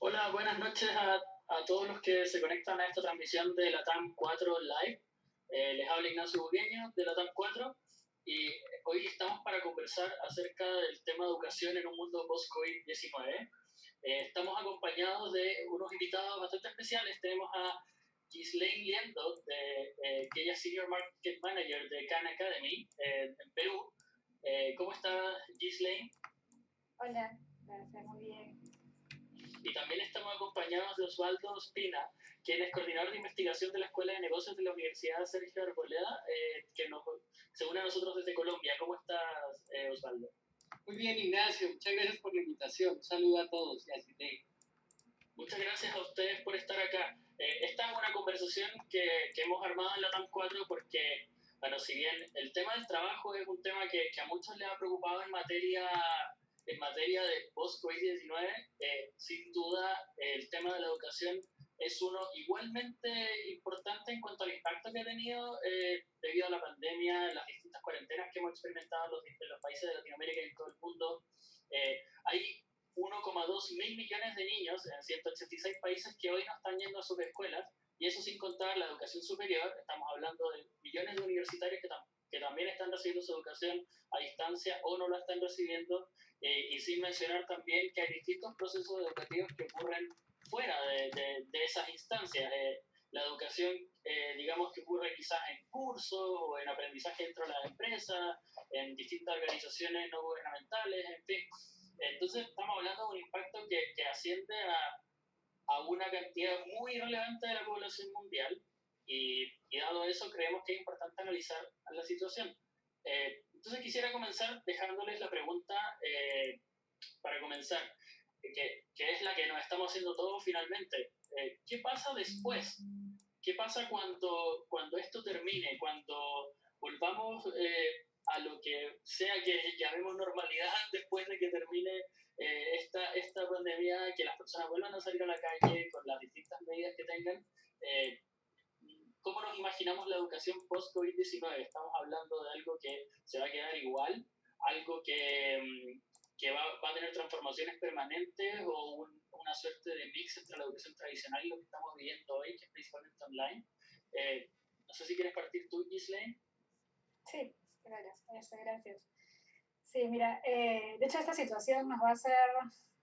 Hola, buenas noches a todos los que se conectan a esta transmisión de LATAM 4 Live. Les habla Ignacio Bugueño de LATAM 4 y hoy estamos para conversar acerca del tema de educación en un mundo post-COVID-19. Estamos acompañados de unos invitados bastante especiales. Tenemos a Ghislaine Liendo, que ella es Senior Market Manager de Khan Academy en Perú. ¿Cómo está Ghislaine? Hola, gracias, muy bien. Y también estamos acompañados de Osvaldo Ospina, quien es coordinador de investigación de la Escuela de Negocios de la Universidad Sergio Arboleda, que se une a nosotros desde Colombia. ¿Cómo estás, Osvaldo? Muy bien, Ignacio, muchas gracias por la invitación. Un saludo a todos y a Cite. Muchas gracias a ustedes por estar acá. Esta es una conversación que hemos armado en la TAM 4 porque, bueno, si bien el tema del trabajo es un tema que a muchos les ha preocupado en materia de post-COVID-19, sin duda el tema de la educación es uno igualmente importante en cuanto al impacto que ha tenido debido a la pandemia, las distintas cuarentenas que hemos experimentado en los países de Latinoamérica y en todo el mundo. Hay 1,2 mil millones de niños en 186 países que hoy no están yendo a sus escuelas, y eso sin contar la educación superior. Estamos hablando de millones de universitarios que también están recibiendo su educación a distancia o no la están recibiendo, y sin mencionar también que hay distintos procesos educativos que ocurren fuera de esas instancias. La educación, digamos, que ocurre quizás en cursos o en aprendizaje dentro de la empresa, en distintas organizaciones no gubernamentales, en fin. Entonces estamos hablando de un impacto que asciende a una cantidad muy relevante de la población mundial, y dado eso creemos que es importante analizar la situación. Entonces quisiera comenzar dejándoles la pregunta para comenzar, que es la que nos estamos haciendo todos finalmente. ¿Qué pasa después? ¿Qué pasa cuando esto termine, cuando volvamos a lo que sea que llamemos normalidad después de que termine esta pandemia, que las personas vuelvan a salir a la calle con las distintas medidas que tengan? ¿Cómo nos imaginamos la educación post-COVID-19? ¿Estamos hablando de algo que se va a quedar igual? ¿Algo que va a tener transformaciones permanentes, o una suerte de mix entre la educación tradicional y lo que estamos viviendo hoy, que es principalmente online? No sé si quieres partir tú, Ghislaine. Sí, gracias. Sí, mira, de hecho esta situación nos va a hacer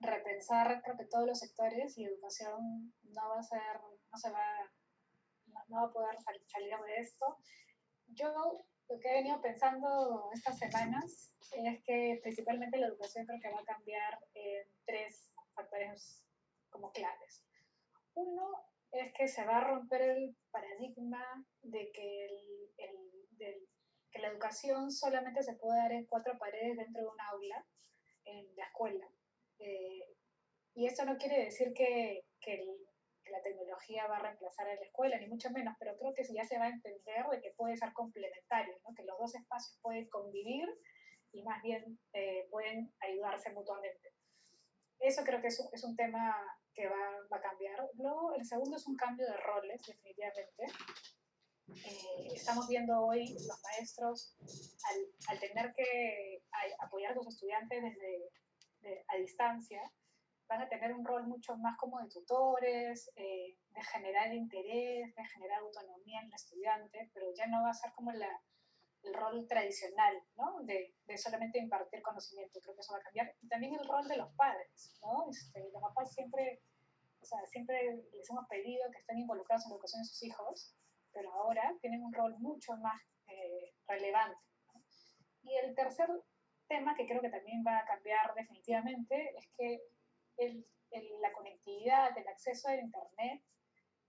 repensar, creo que todos los sectores, y educación no va a poder salir de esto. Yo lo que he venido pensando estas semanas es que principalmente la educación creo que va a cambiar en 3 factores como claves. Uno es que se va a romper el paradigma de que, que la educación solamente se puede dar en 4 paredes dentro de un aula, en la escuela. Y eso no quiere decir que la tecnología va a reemplazar a la escuela, ni mucho menos, pero creo que ya se va a entender de que puede ser complementario, ¿no? Que los dos espacios pueden convivir y más bien pueden ayudarse mutuamente. Eso creo que es un tema que va a cambiar. Luego, el segundo es un cambio de roles, definitivamente. Estamos viendo hoy los maestros, al tener que apoyar a los estudiantes a distancia, van a tener un rol mucho más como de tutores, de generar interés, de generar autonomía en el estudiante, pero ya no va a ser como el rol tradicional, ¿no? De solamente impartir conocimiento. Creo que eso va a cambiar. Y también el rol de los padres, ¿no? Los papás siempre les hemos pedido que estén involucrados en la educación de sus hijos, pero ahora tienen un rol mucho más relevante, ¿no? Y el tercer tema que creo que también va a cambiar definitivamente es que la conectividad, el acceso a Internet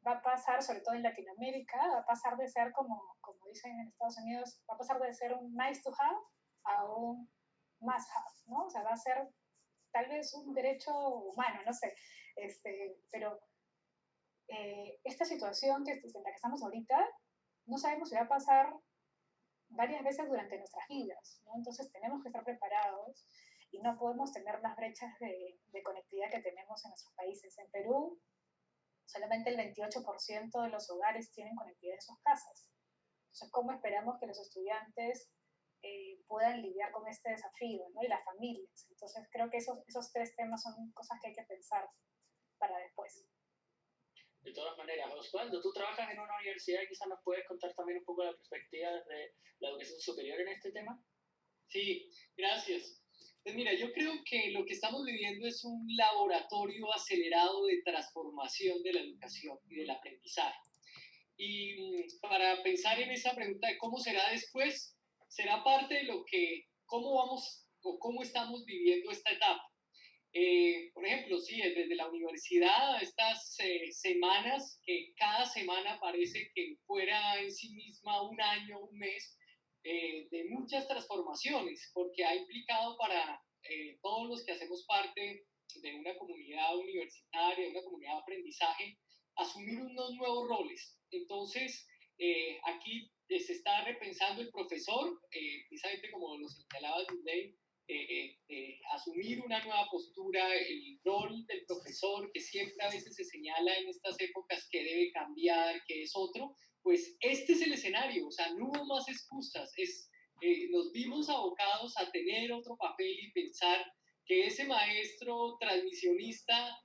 va a pasar, sobre todo en Latinoamérica, va a pasar de ser, como dicen en Estados Unidos, va a pasar de ser un nice to have a un must have, ¿no? O sea, va a ser tal vez un derecho humano, no sé, pero esta situación en la que estamos ahorita, no sabemos si va a pasar varias veces durante nuestras vidas, ¿no? Entonces tenemos que estar preparados y no podemos tener las brechas de conectividad que tenemos en nuestros países. En Perú, solamente el 28% de los hogares tienen conectividad en sus casas. Entonces, ¿cómo esperamos que los estudiantes puedan lidiar con este desafío, ¿no? Y las familias. Entonces, creo que esos 3 temas son cosas que hay que pensar para después. De todas maneras, Osvaldo, tú trabajas en una universidad, quizás nos puedes contar también un poco la perspectiva de la educación superior en este tema. Sí, gracias. Pues mira, yo creo que lo que estamos viviendo es un laboratorio acelerado de transformación de la educación y del aprendizaje. Y para pensar en esa pregunta de cómo será después, será parte de cómo vamos o cómo estamos viviendo esta etapa. Por ejemplo, sí, desde la universidad, estas semanas, que cada semana parece que fuera en sí misma un año, un mes, de muchas transformaciones, porque ha implicado para todos los que hacemos parte de una comunidad universitaria, de una comunidad de aprendizaje, asumir unos nuevos roles. Entonces, aquí se está repensando el profesor, precisamente como lo señalaba Dudley, asumir una nueva postura, el rol del profesor, que siempre a veces se señala en estas épocas que debe cambiar, que es otro, pues este es el escenario, o sea, no hubo más excusas, nos vimos abocados a tener otro papel y pensar que ese maestro transmisionista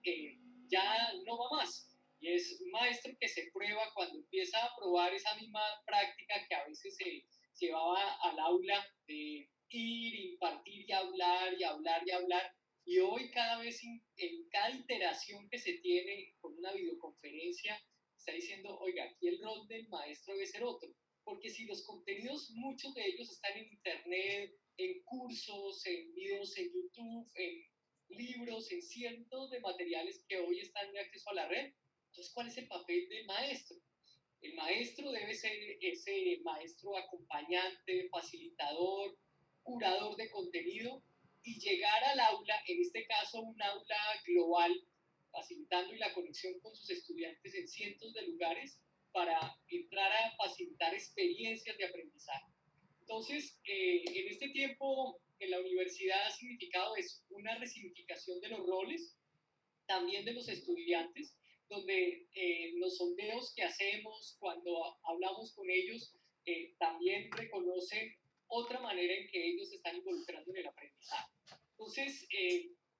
ya no va más. Y es un maestro que se prueba cuando empieza a probar esa misma práctica que a veces se llevaba al aula de ir, impartir y hablar y hablar y hablar. Y hoy cada vez en cada iteración que se tiene con una videoconferencia, está diciendo, oiga, aquí el rol del maestro debe ser otro. Porque si los contenidos, muchos de ellos están en internet, en cursos, en videos en YouTube, en libros, en cientos de materiales que hoy están de acceso a la red, entonces, ¿cuál es el papel del maestro? El maestro debe ser ese maestro acompañante, facilitador, curador de contenido y llegar al aula, en este caso un aula global, facilitando y la conexión con sus estudiantes en cientos de lugares para entrar a facilitar experiencias de aprendizaje. Entonces, en este tiempo en la universidad ha significado es una resignificación de los roles, también de los estudiantes, donde los sondeos que hacemos cuando hablamos con ellos también reconocen otra manera en que ellos se están involucrando en el aprendizaje. Entonces,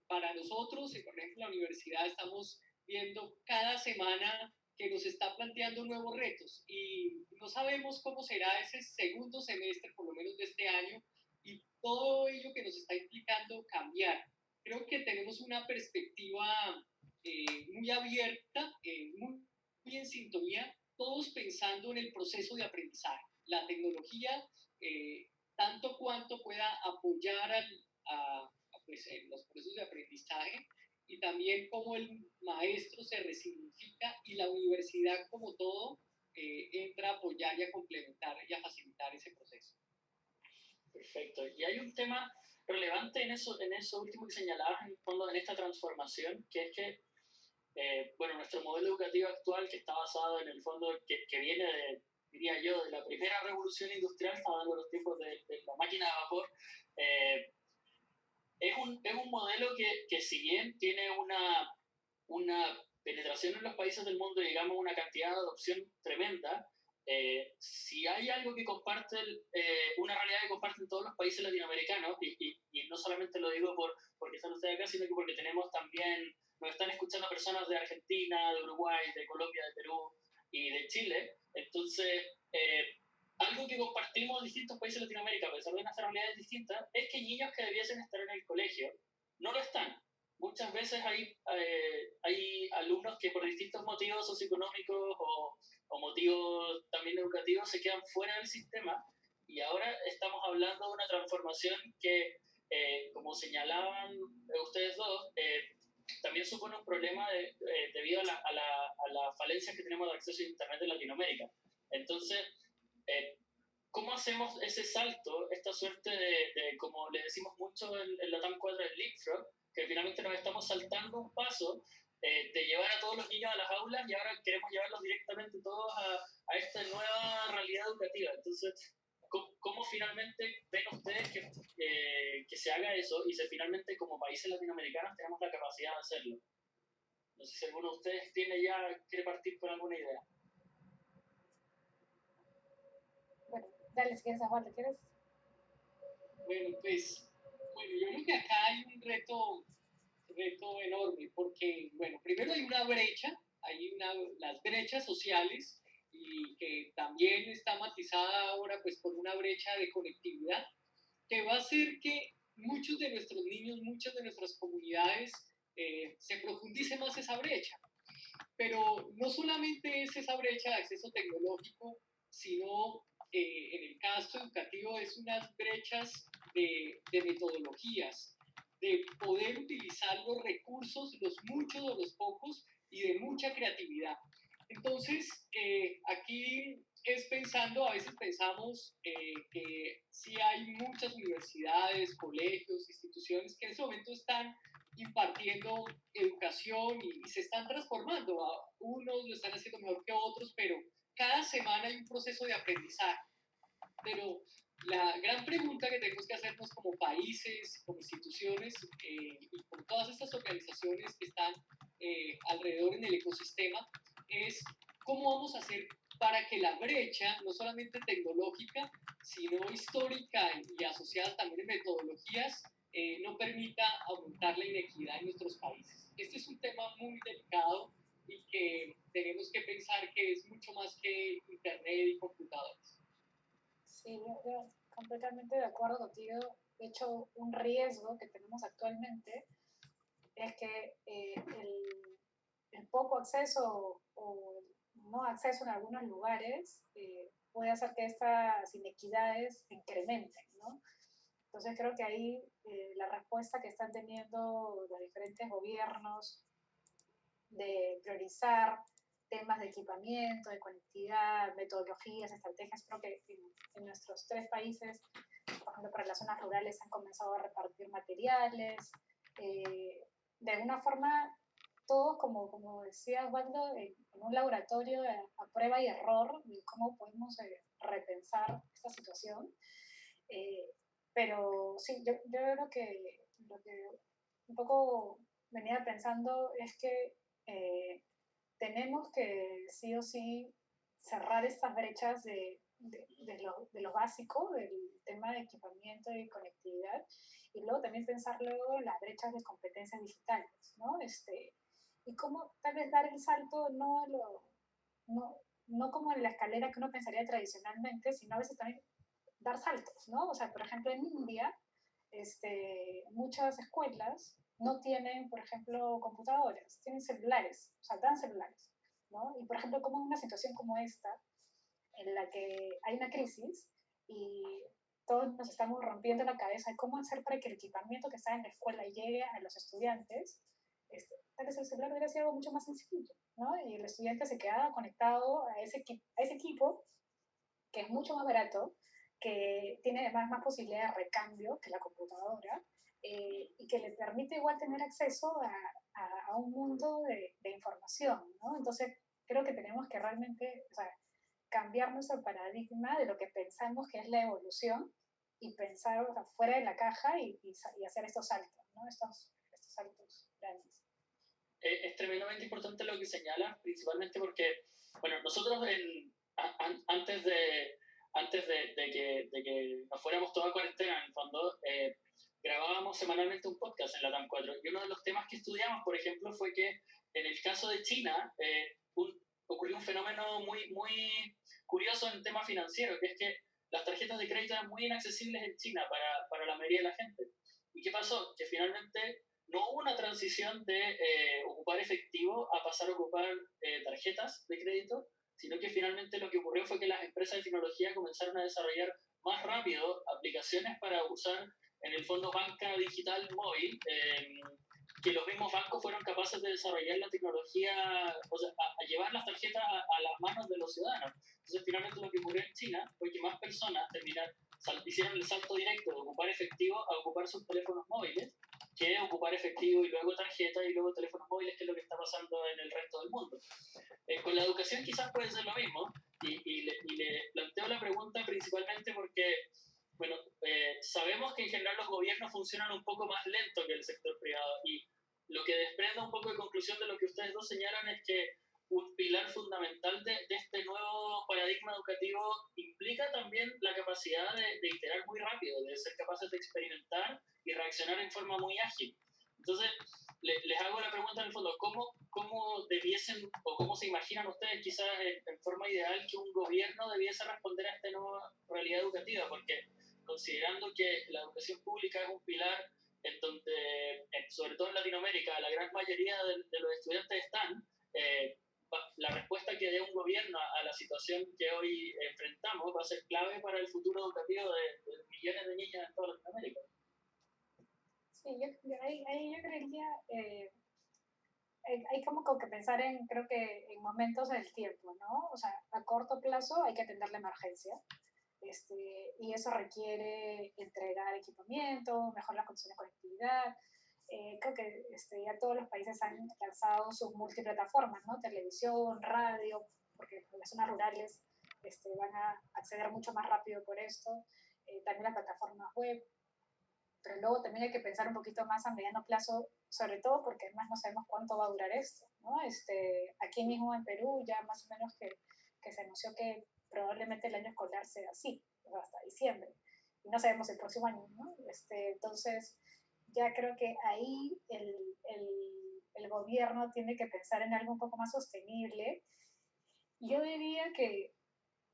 para nosotros, por ejemplo, en la universidad estamos viendo cada semana que nos está planteando nuevos retos y no sabemos cómo será ese segundo semestre, por lo menos de este año, y todo ello que nos está implicando cambiar. Creo que tenemos una perspectiva muy abierta, muy en sintonía, todos pensando en el proceso de aprendizaje. La tecnología, tanto cuanto pueda apoyar pues, en los procesos de aprendizaje y también cómo el maestro se resignifica y la universidad como todo entra a apoyar y a complementar y a facilitar ese proceso. Perfecto. Y hay un tema relevante en eso último que señalabas, en el fondo, en esta transformación, que es que, bueno, nuestro modelo educativo actual, que está basado en el fondo, que viene de, diría yo, de la primera revolución industrial, estamos hablando de los tiempos de la máquina de vapor, es un modelo que si bien tiene una penetración en los países del mundo, digamos, una cantidad de adopción tremenda, si hay algo que comparten, una realidad que comparten todos los países latinoamericanos, y no solamente lo digo porque están ustedes acá, sino que porque tenemos también, nos están escuchando personas de Argentina, de Uruguay, de Colombia, de Perú y de Chile, entonces, algo que compartimos distintos países de Latinoamérica, a pesar de nuestras realidades distintas, es que niños que debiesen estar en el colegio no lo están. Muchas veces hay alumnos que por distintos motivos socioeconómicos o motivos también educativos se quedan fuera del sistema, y ahora estamos hablando de una transformación que, como señalaban ustedes dos, también supone un problema debido a la falencia que tenemos de acceso a Internet en Latinoamérica. Entonces, ¿cómo hacemos ese salto, esta suerte como le decimos mucho en la TAM 4, el leapfrog, que finalmente nos estamos saltando un paso de llevar a todos los niños a las aulas y ahora queremos llevarlos directamente todos a esta nueva realidad educativa? Entonces, ¿cómo finalmente ven ustedes que se haga eso y si finalmente como países latinoamericanos tenemos la capacidad de hacerlo? No sé si alguno de ustedes quiere partir con alguna idea. Bueno, dale, si quieres, Juan, ¿te quieres? Bueno, pues, yo creo que acá hay un reto enorme, porque, bueno, primero hay una brecha, las brechas sociales, y que también está matizada ahora pues por una brecha de conectividad, que va a hacer que muchos de nuestros niños, muchas de nuestras comunidades, se profundice más esa brecha. Pero no solamente es esa brecha de acceso tecnológico, sino en el caso educativo es unas brechas de metodologías, de poder utilizar los recursos, los muchos o los pocos, y de mucha creatividad. Entonces, aquí es pensando, a veces pensamos que sí hay muchas universidades, colegios, instituciones que en este momento están impartiendo educación y se están transformando. Unos lo están haciendo mejor que otros, pero cada semana hay un proceso de aprendizaje. Pero la gran pregunta que tenemos que hacernos como países, como instituciones y con todas estas organizaciones que están alrededor en el ecosistema es cómo vamos a hacer para que la brecha, no solamente tecnológica, sino histórica y asociada también en metodologías, no permita aumentar la inequidad en nuestros países. Este es un tema muy delicado y que tenemos que pensar que es mucho más que Internet y computadores. Sí, yo completamente de acuerdo contigo. De hecho, un riesgo que tenemos actualmente es que el poco acceso o el no acceso en algunos lugares puede hacer que estas inequidades incrementen, ¿no? Entonces creo que ahí la respuesta que están teniendo los diferentes gobiernos de priorizar temas de equipamiento, de conectividad, metodologías, estrategias, creo que en nuestros 3 países, por ejemplo, para las zonas rurales han comenzado a repartir materiales, de alguna forma todo, como decía Osvaldo, en un laboratorio a prueba y error de cómo podemos repensar esta situación. Eh, pero sí, yo creo que lo que un poco venía pensando es que tenemos que sí o sí cerrar estas brechas de lo básico, del tema de equipamiento y conectividad, y luego también pensar luego en las brechas de competencias digitales, ¿no? Y cómo tal vez dar el salto no, no como en la escalera que uno pensaría tradicionalmente, sino a veces también dar saltos, ¿no? O sea, por ejemplo, en India, muchas escuelas no tienen, por ejemplo, computadoras, tienen celulares, o sea, dan celulares, ¿no? Y, por ejemplo, como en una situación como esta, en la que hay una crisis y todos nos estamos rompiendo la cabeza de cómo hacer para que el equipamiento que está en la escuela llegue a los estudiantes, tal vez el celular hubiera sido algo mucho más sencillo, ¿no? Y el estudiante se quedaba conectado a ese equipo, que es mucho más barato, que tiene además más posibilidad de recambio que la computadora, y que le permite igual tener acceso a un mundo de información, ¿no? Entonces, creo que tenemos que realmente, o sea, cambiar nuestro paradigma de lo que pensamos que es la evolución y pensar, o sea, fuera de la caja y hacer estos saltos, ¿no? Estos saltos grandes. Es tremendamente importante lo que señalas, principalmente porque, bueno, nosotros antes de que nos fuéramos toda cuarentena, en el fondo, grabábamos semanalmente un podcast en la TAM 4, y uno de los temas que estudiamos, por ejemplo, fue que en el caso de China ocurrió un fenómeno muy, muy curioso en el tema financiero, que es que las tarjetas de crédito eran muy inaccesibles en China para la mayoría de la gente. ¿Y qué pasó? Que finalmente no hubo una transición de ocupar efectivo a pasar a ocupar tarjetas de crédito, sino que finalmente lo que ocurrió fue que las empresas de tecnología comenzaron a desarrollar más rápido aplicaciones para usar en el fondo banca digital móvil, que los mismos bancos fueron capaces de desarrollar la tecnología, o sea, a llevar las tarjetas a las manos de los ciudadanos. Entonces, finalmente lo que ocurrió en China fue que más personas hicieron el salto directo de ocupar efectivo a ocupar sus teléfonos móviles, que ocupar efectivo y luego tarjeta y luego teléfonos móviles, que es lo que está pasando en el resto del mundo. Con la educación quizás puede ser lo mismo, y le planteo la pregunta principalmente porque, bueno, sabemos que en general los gobiernos funcionan un poco más lento que el sector privado, y lo que desprende un poco de conclusión de lo que ustedes dos señalan es que un pilar fundamental de este nuevo paradigma educativo implica también la capacidad de iterar muy rápido, de ser capaces de experimentar y reaccionar en forma muy ágil. Entonces, les hago la pregunta en el fondo, ¿cómo debiesen o cómo se imaginan ustedes quizás en forma ideal que un gobierno debiese responder a esta nueva realidad educativa? Porque considerando que la educación pública es un pilar en donde, sobre todo en Latinoamérica, la gran mayoría de los estudiantes están, la respuesta que dé un gobierno a la situación que hoy enfrentamos va a ser clave para el futuro educativo de millones de niños en toda Latinoamérica. Sí, ahí yo creería, hay como que pensar en, creo que en momentos del tiempo, ¿no? O sea, a corto plazo hay que atender la emergencia, y eso requiere entregar equipamiento, mejorar las condiciones de conectividad. Creo que ya todos los países han lanzado sus multiplataformas, ¿no? Televisión, radio, porque las zonas rurales van a acceder mucho más rápido por esto. También las plataformas web, pero luego también hay que pensar un poquito más a mediano plazo, sobre todo porque además no sabemos cuánto va a durar esto, ¿no? Aquí mismo en Perú ya más o menos que se anunció que probablemente el año escolar sea así, hasta diciembre, y no sabemos el próximo año, ¿no? Entonces, ya creo que ahí el gobierno tiene que pensar en algo un poco más sostenible. Yo diría que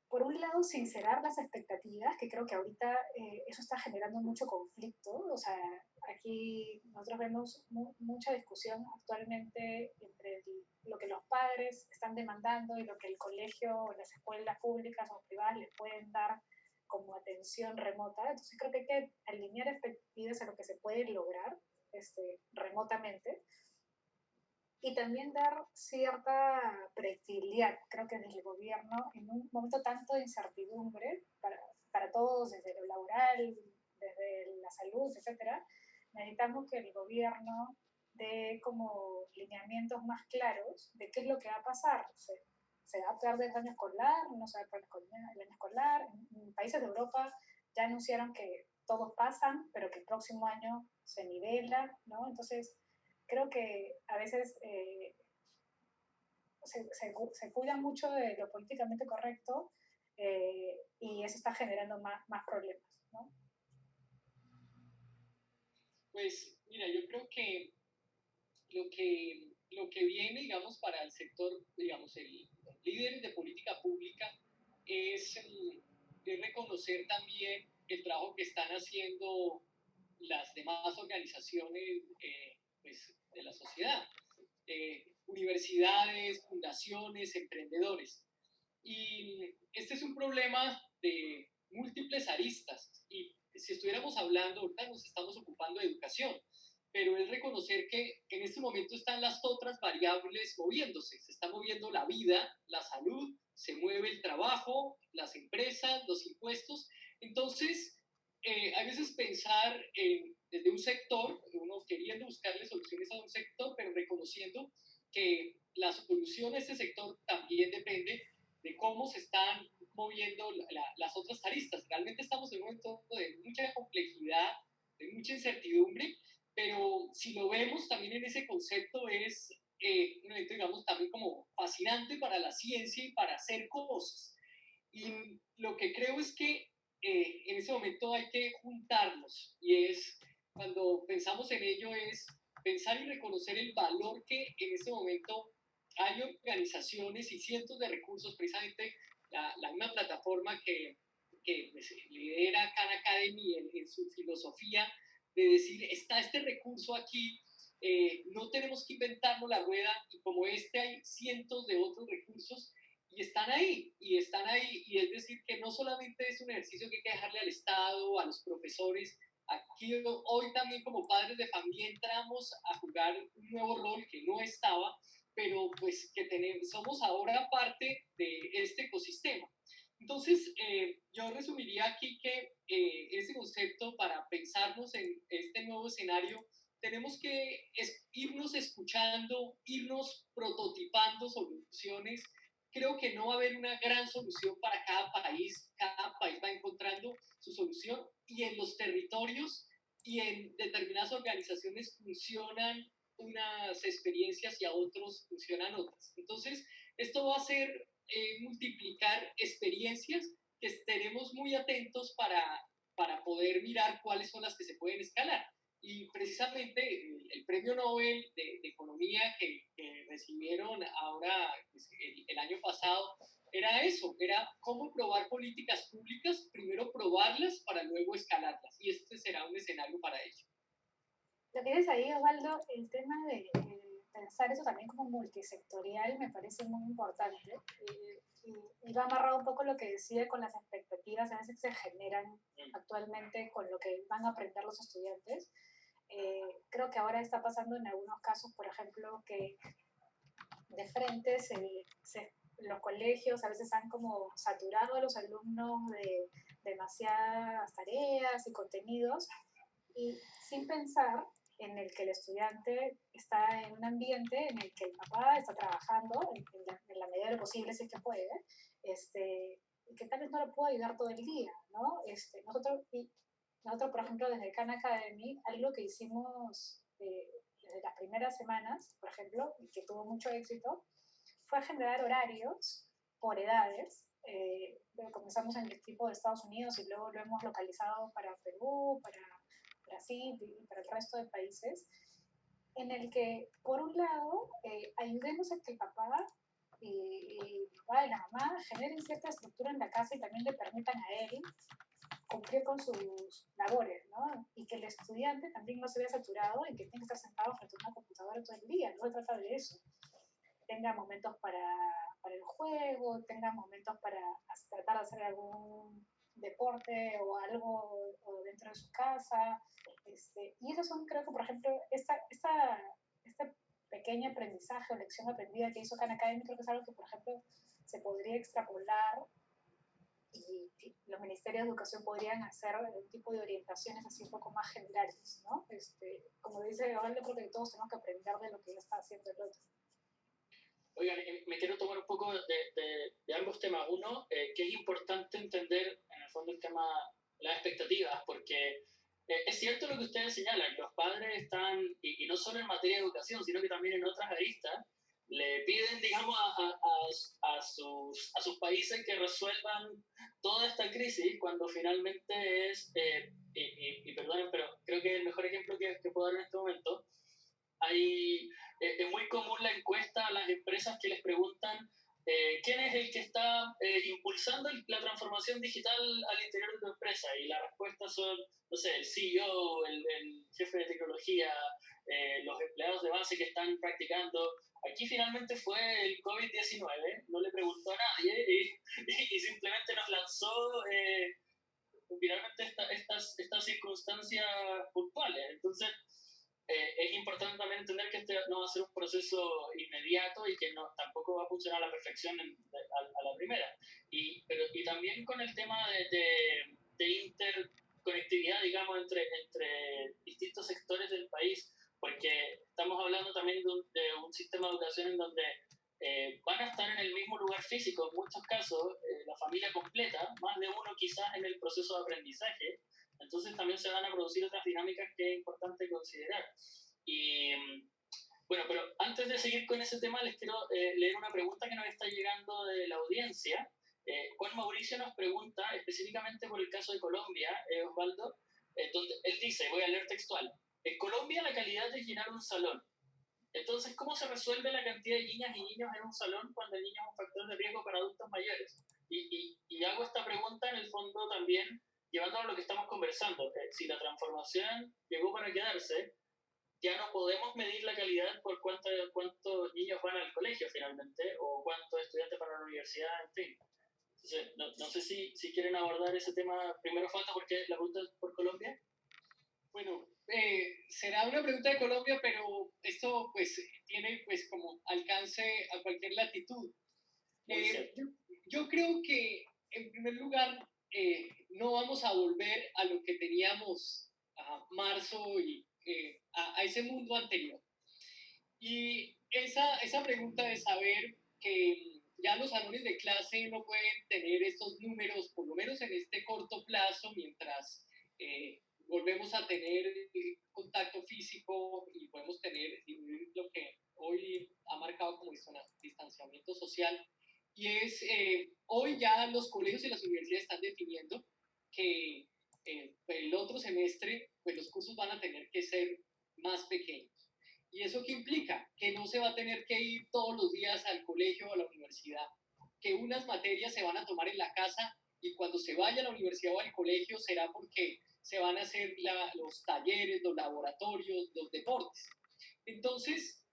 por un lado, sincerar las expectativas, que creo que ahorita eso está generando mucho conflicto. O sea, aquí nosotros vemos mucha discusión actualmente entre lo que los padres están demandando y lo que el colegio o las escuelas públicas o privadas les pueden dar como atención remota. Entonces creo que hay que alinear expectativas a lo que se puede lograr remotamente y también dar cierta predictibilidad, creo que desde el gobierno, en un momento tanto de incertidumbre para todos, desde lo laboral, desde la salud, etcétera, necesitamos que el gobierno dé como lineamientos más claros de qué es lo que va a pasar. ¿Se va a perder el año escolar? ¿No se va a perder el año escolar? En países de Europa ya anunciaron que todos pasan, pero que el próximo año se nivela, ¿no? Entonces, creo que a veces se cuida mucho de lo políticamente correcto y eso está generando más problemas, ¿no? Pues mira, yo creo que lo que viene, digamos, para el sector, digamos, el líder de política pública es, es reconocer también el trabajo que están haciendo las demás organizaciones pues, de la sociedad, universidades, fundaciones, emprendedores. Y este es un problema de múltiples aristas. Y si estuviéramos hablando, ahorita nos estamos ocupando de educación, pero es reconocer que en este momento están las otras variables moviéndose. Se está moviendo la vida, la salud, se mueve el trabajo, las empresas, los impuestos. Entonces, a veces pensar desde un sector, uno queriendo buscarle soluciones a un sector, pero reconociendo que la solución a este sector también depende de cómo se están moviendo las otras aristas. Realmente estamos en un momento de mucha complejidad, de mucha incertidumbre, pero si lo vemos también en ese concepto es un evento, digamos, también como fascinante para la ciencia y para hacer cosas. Y lo que creo es que en ese momento hay que juntarnos y es, cuando pensamos en ello, es pensar y reconocer el valor que en este momento hay organizaciones y cientos de recursos, precisamente la misma plataforma que pues, lidera Khan Academy en su filosofía de decir, está este recurso aquí, no tenemos que inventarnos la rueda y como este hay cientos de otros recursos y están ahí, y es decir, que no solamente es un ejercicio que hay que dejarle al Estado, a los profesores, aquí hoy también como padres de familia entramos a jugar un nuevo rol que no estaba, pero pues que somos ahora parte de este ecosistema. Entonces, yo resumiría aquí que ese concepto para pensarnos en este nuevo escenario, tenemos que irnos escuchando, irnos prototipando soluciones. Creo que no va a haber una gran solución para cada país va encontrando su solución y en los territorios y en determinadas organizaciones funcionan unas experiencias y a otros funcionan otras. Entonces, esto va a ser multiplicar experiencias que estaremos muy atentos para poder mirar cuáles son las que se pueden escalar. Y precisamente el premio Nobel de Economía que recibieron ahora pues, el año pasado era eso, era cómo probar políticas públicas, primero probarlas para luego escalarlas. Y este será un escenario para ello. Lo que dices ahí, Osvaldo, el tema de pensar eso también como multisectorial me parece muy importante y va amarrado un poco lo que decía con las expectativas a veces que se generan actualmente con lo que van a aprender los estudiantes. Creo que ahora está pasando en algunos casos, por ejemplo, que de frente los colegios a veces han como saturado a los alumnos de demasiadas tareas y contenidos y sin pensar en el que el estudiante está en un ambiente en el que el papá está trabajando en la medida de lo posible, si es que puede, y que tal vez no lo pueda ayudar todo el día, ¿no? Nosotros, por ejemplo, desde Khan Academy, algo que hicimos desde las primeras semanas, por ejemplo, y que tuvo mucho éxito, fue generar horarios por edades. Comenzamos en el equipo de Estados Unidos y luego lo hemos localizado para Perú, para Brasil y para el resto de países, en el que, por un lado, ayudemos a que el papá y papá y la mamá generen cierta estructura en la casa y también le permitan a él cumplir con sus labores, ¿no? Y que el estudiante también no se vea saturado y que tiene que estar sentado frente a una computadora todo el día, no se trata de eso. Tenga momentos para el juego, tenga momentos para tratar de hacer algún deporte o algo o dentro de su casa. Y esos son, creo que, por ejemplo, este pequeño aprendizaje o lección aprendida que hizo Khan Academy, creo que es algo que, por ejemplo, se podría extrapolar y los ministerios de educación podrían hacer un tipo de orientaciones así un poco más generales, ¿no? Como dice Osvaldo, creo que todos tenemos que aprender de lo que ya está haciendo el otro. Oigan, me quiero tomar un poco de ambos temas. Uno, que es importante entender en el fondo el tema, las expectativas, porque es cierto lo que ustedes señalan, los padres están, y no solo en materia de educación, sino que también en otras aristas, le piden, digamos, a sus países que resuelvan toda esta crisis cuando finalmente es, y perdonen, pero creo que el mejor ejemplo que puedo dar en este momento, hay, es muy común la encuesta a las empresas que les preguntan quién es el que está impulsando la transformación digital al interior de tu empresa. Y las respuestas son, no sé, el CEO, el jefe de tecnología, los empleados de base que están practicando. Aquí finalmente fue el COVID-19, no le preguntó a nadie y simplemente nos lanzó finalmente estas circunstancias puntuales. Entonces, es importante también entender que este no va a ser un proceso inmediato y que tampoco va a funcionar a la perfección a la primera. Y también con el tema de interconectividad, digamos, entre distintos sectores del país, porque estamos hablando también de un sistema de educación en donde van a estar en el mismo lugar físico, en muchos casos, la familia completa, más de uno quizás en el proceso de aprendizaje. Entonces también se van a producir otras dinámicas que es importante considerar. Y bueno, pero antes de seguir con ese tema, les quiero leer una pregunta que nos está llegando de la audiencia. Juan Mauricio nos pregunta, específicamente por el caso de Colombia, Osvaldo, donde él dice, voy a leer textual, en Colombia la calidad es llenar un salón. Entonces, ¿cómo se resuelve la cantidad de niñas y niños en un salón cuando el niño es un factor de riesgo para adultos mayores? Y hago esta pregunta en el fondo también llevando a lo que estamos conversando. Si la transformación llegó para quedarse, ya no podemos medir la calidad por cuántos niños van al colegio finalmente o cuántos estudiantes van a la universidad, en fin. Entonces, no sé si quieren abordar ese tema primero, falta porque la pregunta es por Colombia. Bueno, será una pregunta de Colombia, pero esto pues tiene pues como alcance a cualquier latitud. Yo creo que en primer lugar no vamos a volver a lo que teníamos a marzo y a ese mundo anterior. Y esa pregunta de saber que ya los salones de clase no pueden tener estos números, por lo menos en este corto plazo, mientras volvemos a tener contacto físico y podemos disminuir lo que hoy ha marcado como distanciamiento social. Y es, hoy ya los colegios y las universidades están definiendo que el otro semestre, pues los cursos van a tener que ser más pequeños. ¿Y eso qué implica? Que no se va a tener que ir todos los días al colegio o a la universidad, que unas materias se van a tomar en la casa y cuando se vaya a la universidad o al colegio será porque se van a hacer los talleres, los laboratorios, los deportes. Entonces,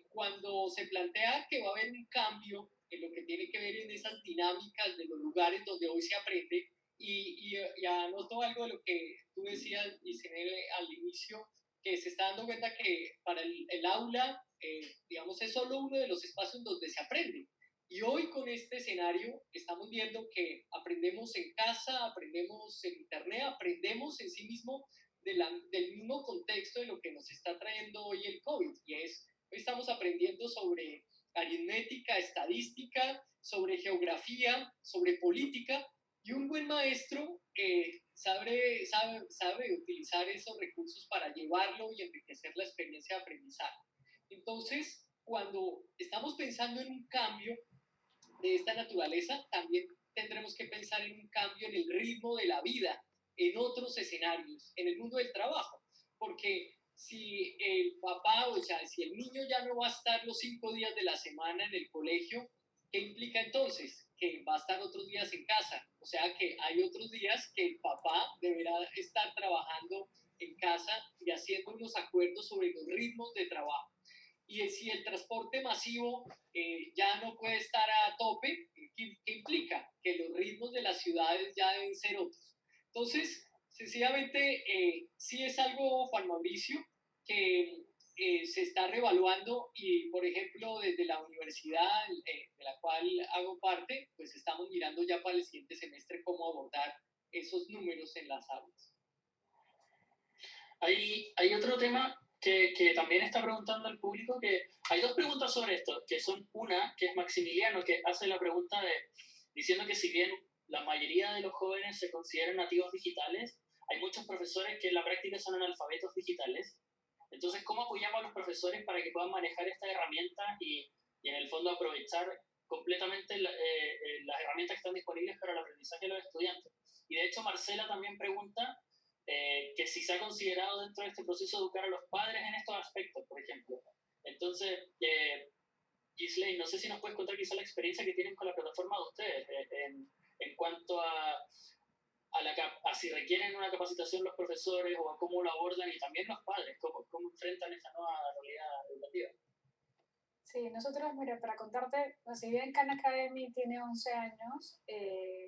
cuando se plantea que va a haber un cambio en lo que tiene que ver en esas dinámicas de los lugares donde hoy se aprende, y anoto algo de lo que tú decías, Isenere, al inicio, que se está dando cuenta que para el aula, digamos, es solo uno de los espacios donde se aprende. Y hoy con este escenario estamos viendo que aprendemos en casa, aprendemos en internet, aprendemos en sí mismo del mismo contexto de lo que nos está trayendo hoy el COVID. Y hoy estamos aprendiendo sobre aritmética, estadística, sobre geografía, sobre política, y un buen maestro sabe utilizar esos recursos para llevarlo y enriquecer la experiencia de aprendizaje. Entonces, cuando estamos pensando en un cambio de esta naturaleza, también tendremos que pensar en un cambio en el ritmo de la vida, en otros escenarios, en el mundo del trabajo, porque si el papá, o sea, si el niño ya no va a estar los 5 días de la semana en el colegio, ¿qué implica entonces? Que va a estar otros días en casa, o sea que hay otros días que el papá deberá estar trabajando en casa y haciendo unos acuerdos sobre los ritmos de trabajo. Y si el transporte masivo ya no puede estar a tope, ¿qué implica? Que los ritmos de las ciudades ya deben ser otros. Entonces, sencillamente, sí es algo, Juan Mauricio, que se está reevaluando y, por ejemplo, desde la universidad de la cual hago parte, pues estamos mirando ya para el siguiente semestre cómo abordar esos números en las aulas. Hay otro tema que también está preguntando el público, que hay dos preguntas sobre esto, que son una, que es Maximiliano, que hace la pregunta diciendo que si bien la mayoría de los jóvenes se consideran nativos digitales, hay muchos profesores que en la práctica son analfabetos digitales. Entonces, ¿cómo apoyamos a los profesores para que puedan manejar esta herramienta y en el fondo aprovechar completamente las herramientas que están disponibles para el aprendizaje de los estudiantes? Y de hecho, Marcela también pregunta que si se ha considerado dentro de este proceso educar a los padres en estos aspectos, por ejemplo. Entonces, Gisley, no sé si nos puedes contar quizá la experiencia que tienen con la plataforma de ustedes en cuanto a si requieren una capacitación los profesores o a cómo lo abordan y también los padres, cómo enfrentan esta nueva realidad educativa. Sí, nosotros, mira, para contarte, si bien Khan Academy tiene 11 años,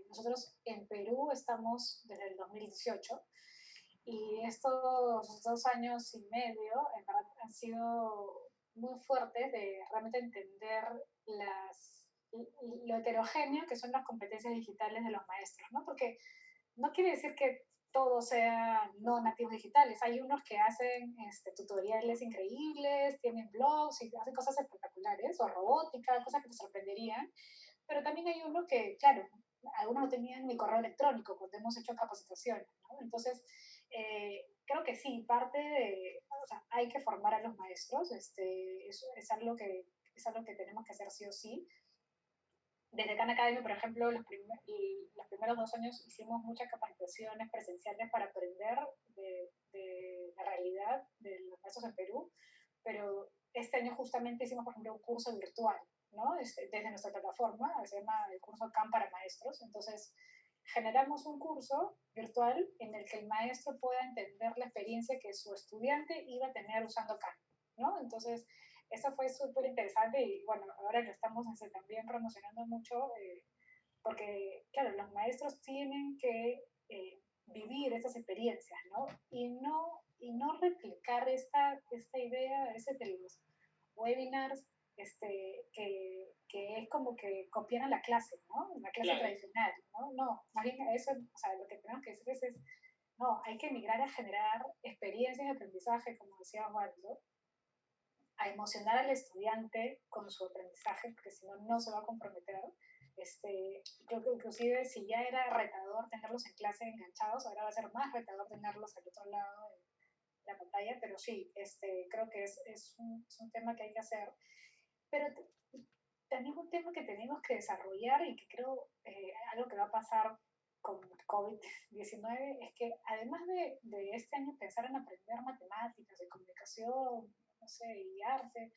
nosotros en Perú estamos desde el 2018 y estos 2 años y medio, en verdad, han sido muy fuertes de realmente entender lo heterogéneo que son las competencias digitales de los maestros, ¿no? Porque no quiere decir que todos sean no nativos digitales. Hay unos que hacen tutoriales increíbles, tienen blogs y hacen cosas espectaculares, o robótica, cosas que te sorprenderían. Pero también hay unos que, claro, algunos no tenían ni correo electrónico cuando hemos hecho capacitaciones, ¿no? Entonces, creo que sí, o sea, hay que formar a los maestros, es algo que tenemos que hacer sí o sí. Desde Khan Academy, por ejemplo, los primeros 2 años hicimos muchas capacitaciones presenciales para aprender de la realidad de los maestros en Perú, pero este año justamente hicimos, por ejemplo, un curso virtual, ¿no? Desde nuestra plataforma, se llama el curso Khan para Maestros. Entonces, generamos un curso virtual en el que el maestro pueda entender la experiencia que su estudiante iba a tener usando Khan, ¿no? Entonces, eso fue súper interesante y bueno, ahora lo estamos también promocionando mucho porque, claro, los maestros tienen que vivir esas experiencias, ¿no? Y no replicar esta idea a veces de los webinars que es como que copian a la clase, ¿no? Una clase Claro. tradicional, ¿no? No, más bien eso, o sea, lo que tenemos que decir es no, hay que migrar a generar experiencias de aprendizaje, como decía Osvaldo, a emocionar al estudiante con su aprendizaje, porque si no, no se va a comprometer. Creo que inclusive si ya era retador tenerlos en clase enganchados, ahora va a ser más retador tenerlos al otro lado de la pantalla, pero sí, creo que es un tema que hay que hacer. Pero también un tema que tenemos que desarrollar y que creo algo que va a pasar con COVID-19 es que además de este año pensar en aprender matemáticas y comunicación, no sé, y arte,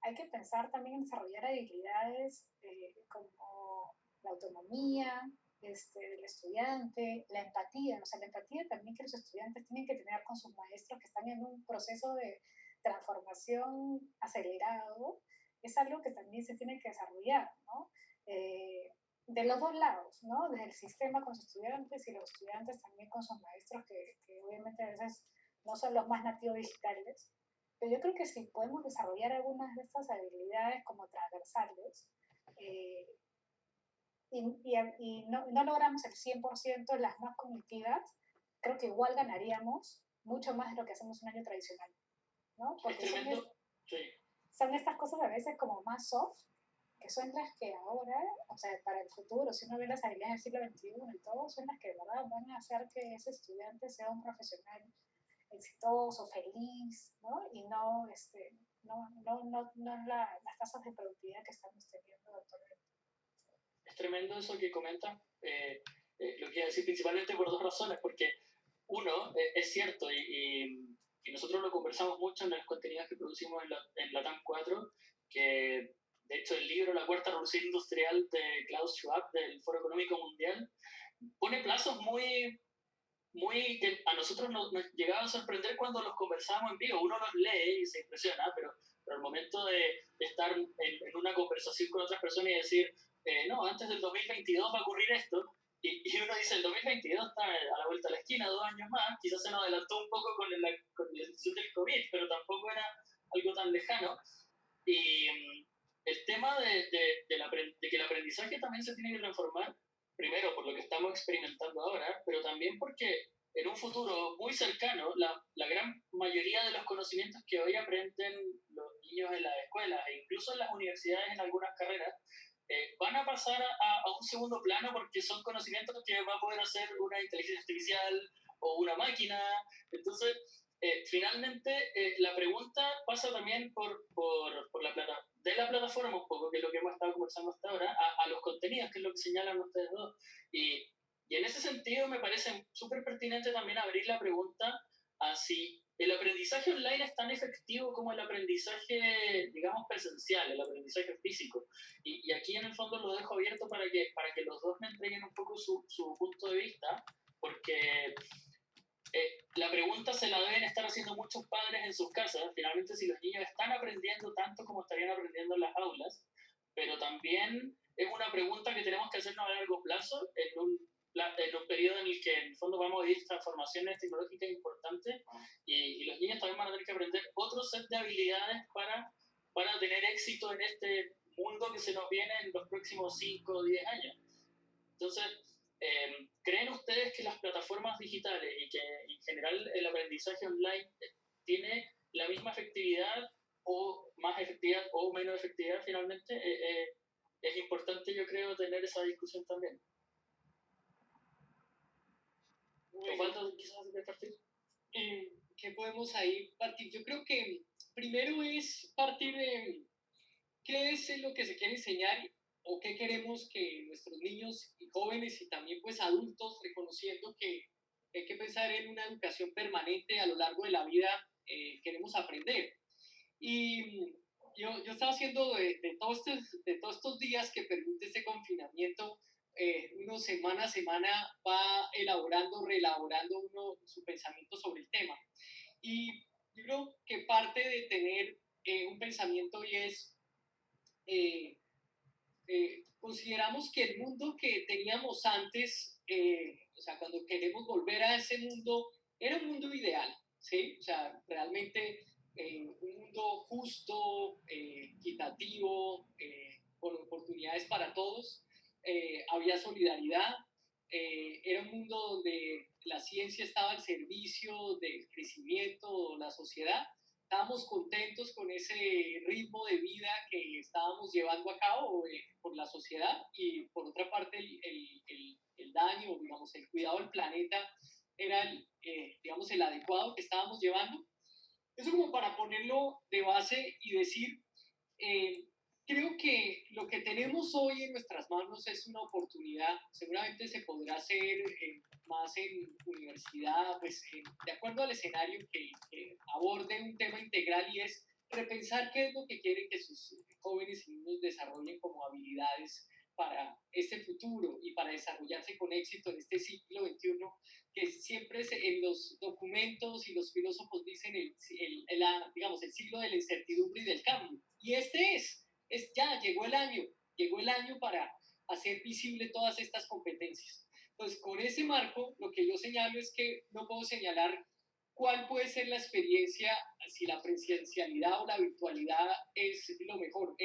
hay que pensar también en desarrollar habilidades como la autonomía del estudiante, la empatía, o sea, la empatía también que los estudiantes tienen que tener con sus maestros que están en un proceso de transformación acelerado, es algo que también se tiene que desarrollar, ¿no? De los dos lados, ¿no? Desde el sistema con sus estudiantes y los estudiantes también con sus maestros, que obviamente a veces no son los más nativos digitales, pero yo creo que si podemos desarrollar algunas de estas habilidades como transversales, eh, y no logramos el 100% las más cognitivas, creo que igual ganaríamos mucho más de lo que hacemos un año tradicional, ¿no? Porque son estas cosas a veces como más soft, que son las que ahora, o sea, para el futuro, si uno ve las habilidades del siglo XXI y todo, son las que de verdad van a hacer que ese estudiante sea un profesional exitoso, feliz, ¿no? Y no las tasas de productividad que estamos teniendo actualmente. Es tremendo eso que comentan. Lo que iba a decir principalmente por dos razones, porque uno, es cierto, y nosotros lo conversamos mucho en los contenidos que producimos en la TAM 4, que de hecho el libro La Cuarta Revolución Industrial de Klaus Schwab del Foro Económico Mundial pone plazos muy que a nosotros nos llegaba a sorprender cuando los conversábamos en vivo. Uno los lee y se impresiona, pero al momento de estar en una conversación con otras personas y decir, no, antes del 2022 va a ocurrir esto, y uno dice, el 2022 está a la vuelta de la esquina, 2 años más, quizás se nos adelantó un poco con la decisión del COVID, pero tampoco era algo tan lejano. Y el tema de que el aprendizaje también se tiene que transformar, primero por lo que estamos experimentando ahora, pero también porque en un futuro muy cercano, la gran mayoría de los conocimientos que hoy aprenden los niños en las escuelas e incluso en las universidades en algunas carreras, van a pasar a un segundo plano porque son conocimientos que va a poder hacer una inteligencia artificial o una máquina. Entonces, finalmente, la pregunta pasa también por de la plataforma un poco, que es lo que hemos estado conversando hasta ahora, a los contenidos, que es lo que señalan ustedes dos. Y en ese sentido me parece súper pertinente también abrir la pregunta a si el aprendizaje online es tan efectivo como el aprendizaje, digamos, presencial, el aprendizaje físico. Y aquí en el fondo lo dejo abierto para que los dos me entreguen un poco su punto de vista, porque la pregunta se la deben estar haciendo muchos padres en sus casas, finalmente si los niños están aprendiendo tanto como estarían aprendiendo en las aulas, pero también es una pregunta que tenemos que hacernos a largo plazo en un periodo en el que en el fondo vamos a vivir transformaciones tecnológicas importantes y los niños también van a tener que aprender otro set de habilidades para tener éxito en este mundo que se nos viene en los próximos 5 o 10 años. Entonces, ¿creen ustedes que las plataformas digitales y que en general el aprendizaje online tiene la misma efectividad o más efectividad o menos efectividad finalmente? Es importante, yo creo, tener esa discusión también. Bueno, quizás de partir? ¿Qué podemos ahí partir? Yo creo que primero es partir de qué es lo que se quiere enseñar o qué queremos que nuestros niños y jóvenes y también pues adultos, reconociendo que hay que pensar en una educación permanente a lo largo de la vida, queremos aprender. Y yo estaba haciendo de todos estos días que permite este confinamiento, uno semana a semana va elaborando, reelaborando uno su pensamiento sobre el tema. Y yo creo que parte de tener un pensamiento hoy es, consideramos que el mundo que teníamos antes, o sea, cuando queremos volver a ese mundo, era un mundo ideal, ¿sí? O sea, realmente un mundo justo, equitativo, con oportunidades para todos, había solidaridad, era un mundo donde la ciencia estaba al servicio del crecimiento de la sociedad. Estábamos contentos con ese ritmo de vida que estábamos llevando a cabo por la sociedad y por otra parte el daño, digamos, el cuidado del planeta era digamos, el adecuado que estábamos llevando. Eso como para ponerlo de base y decir, creo que lo que tenemos hoy en nuestras manos es una oportunidad, seguramente se podrá hacer más en universidad, pues de acuerdo al escenario que aborde un tema integral y es repensar qué es lo que quieren que sus jóvenes y niños desarrollen como habilidades para este futuro y para desarrollarse con éxito en este siglo XXI, que siempre en los documentos y los filósofos dicen digamos, el siglo de la incertidumbre y del cambio. Y este ya llegó el año para hacer visible todas estas competencias. Entonces, con ese marco, lo que yo señalo es que no puedo señalar cuál puede ser la experiencia, si la presencialidad o la virtualidad es lo mejor.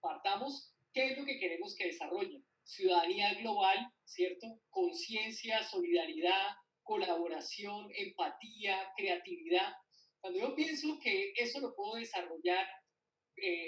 Partamos, ¿qué es lo que queremos que desarrollen? Ciudadanía global, ¿cierto? Conciencia, solidaridad, colaboración, empatía, creatividad. Cuando yo pienso que eso lo puedo desarrollar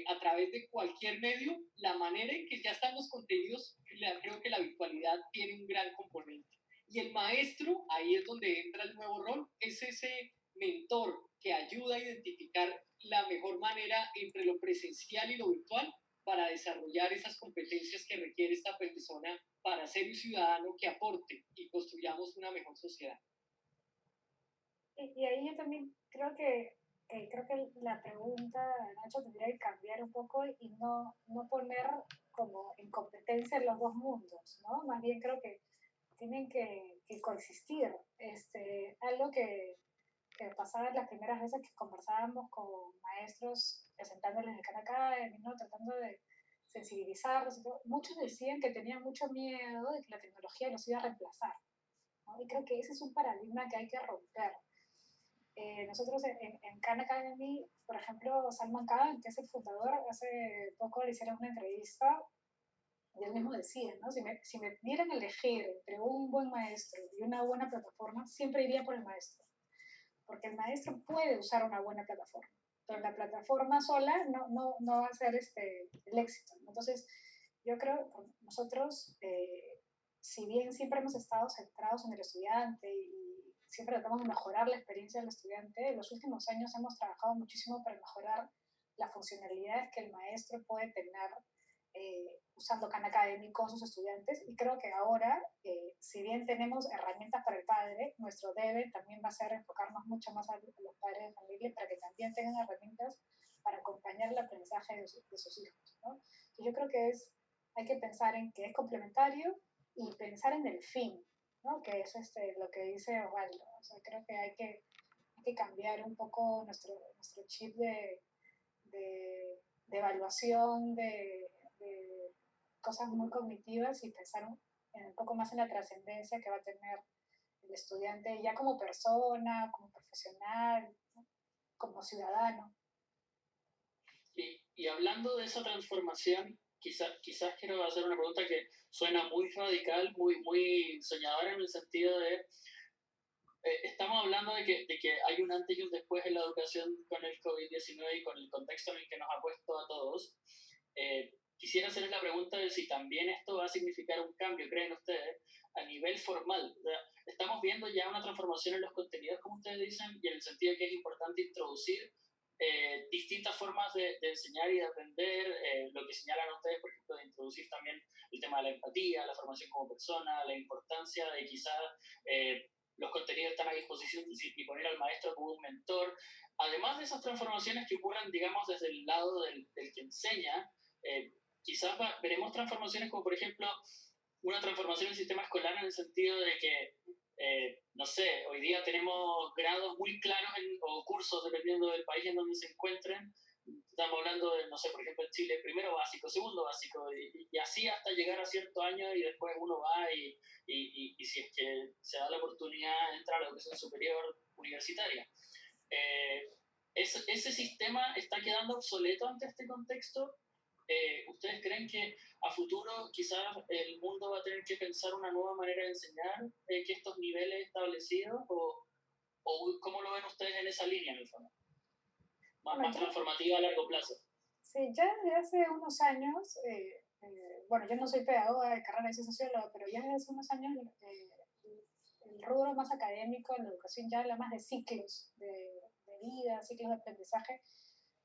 a través de cualquier medio, la manera en que ya están los contenidos, creo que la virtualidad tiene un gran componente. Y el maestro, ahí es donde entra el nuevo rol, es ese mentor que ayuda a identificar la mejor manera entre lo presencial y lo virtual para desarrollar esas competencias que requiere esta persona para ser un ciudadano que aporte y construyamos una mejor sociedad. Y ahí yo también creo que la pregunta, Nacho, tendría que cambiar un poco y no poner como en competencia los dos mundos, ¿no? Más bien creo que tienen que coexistir. Algo que pasaba las primeras veces que conversábamos con maestros presentándoles el Khan Academy, ¿no? Tratando de sensibilizarlos y todo, muchos decían que tenían mucho miedo de que la tecnología los iba a reemplazar, ¿no? Y creo que ese es un paradigma que hay que romper. Nosotros en Khan Academy, por ejemplo, Salman Khan, que es el fundador, hace poco le hicieron una entrevista y él mismo decía, ¿no? Si me dieran a elegir entre un buen maestro y una buena plataforma, siempre iría por el maestro, porque el maestro puede usar una buena plataforma, pero la plataforma sola no va a ser el éxito. Entonces, yo creo que nosotros, si bien siempre hemos estado centrados en el estudiante y siempre tratamos de mejorar la experiencia del estudiante, en los últimos años hemos trabajado muchísimo para mejorar las funcionalidades que el maestro puede tener usando Khan Academy con sus estudiantes, y creo que ahora, si bien tenemos herramientas para el padre, nuestro debe también va a ser enfocarnos mucho más a los padres de familia para que también tengan herramientas para acompañar el aprendizaje de sus hijos, ¿no? Entonces yo creo que hay que pensar en que es complementario y pensar en el fin, ¿no? Que es lo que dice Osvaldo. O sea, creo que hay que cambiar un poco nuestro chip de evaluación, de cosas muy cognitivas y pensar un poco más en la trascendencia que va a tener el estudiante ya como persona, como profesional, ¿no? Como ciudadano. Y hablando de esa transformación, quizás quiero hacer una pregunta que suena muy radical, muy soñadora en el sentido de, estamos hablando de que hay un antes y un después en la educación con el COVID-19 y con el contexto en el que nos ha puesto a todos. Quisiera hacerles la pregunta de si también esto va a significar un cambio, ¿creen ustedes, a nivel formal? O sea, estamos viendo ya una transformación en los contenidos, como ustedes dicen, y en el sentido de que es importante introducir distintas formas de enseñar y de aprender, lo que señalan ustedes, por ejemplo, de introducir también el tema de la empatía, la formación como persona, la importancia de quizás los contenidos están a disposición y poner al maestro como un mentor. Además de esas transformaciones que ocurran, digamos, desde el lado del que enseña, quizás veremos transformaciones como, por ejemplo, una transformación del sistema escolar en el sentido de que, no sé, hoy día tenemos grados muy claros o cursos, dependiendo del país en donde se encuentren. Estamos hablando de, no sé, por ejemplo, en Chile, primero básico, segundo básico, y así hasta llegar a cierto año y después uno va y si es que se da la oportunidad, entra a la educación superior universitaria. Ese sistema está quedando obsoleto ante este contexto. ¿Ustedes creen que a futuro quizás el mundo va a tener que pensar una nueva manera de enseñar que estos niveles establecidos? ¿O cómo lo ven ustedes en esa línea, en el fondo? Más transformativa a largo plazo. Sí, ya desde hace unos años, bueno, yo no soy pedagoga de carrera, soy socióloga, pero ya desde hace unos años el rubro más académico en la educación ya habla más de ciclos de vida, ciclos de aprendizaje,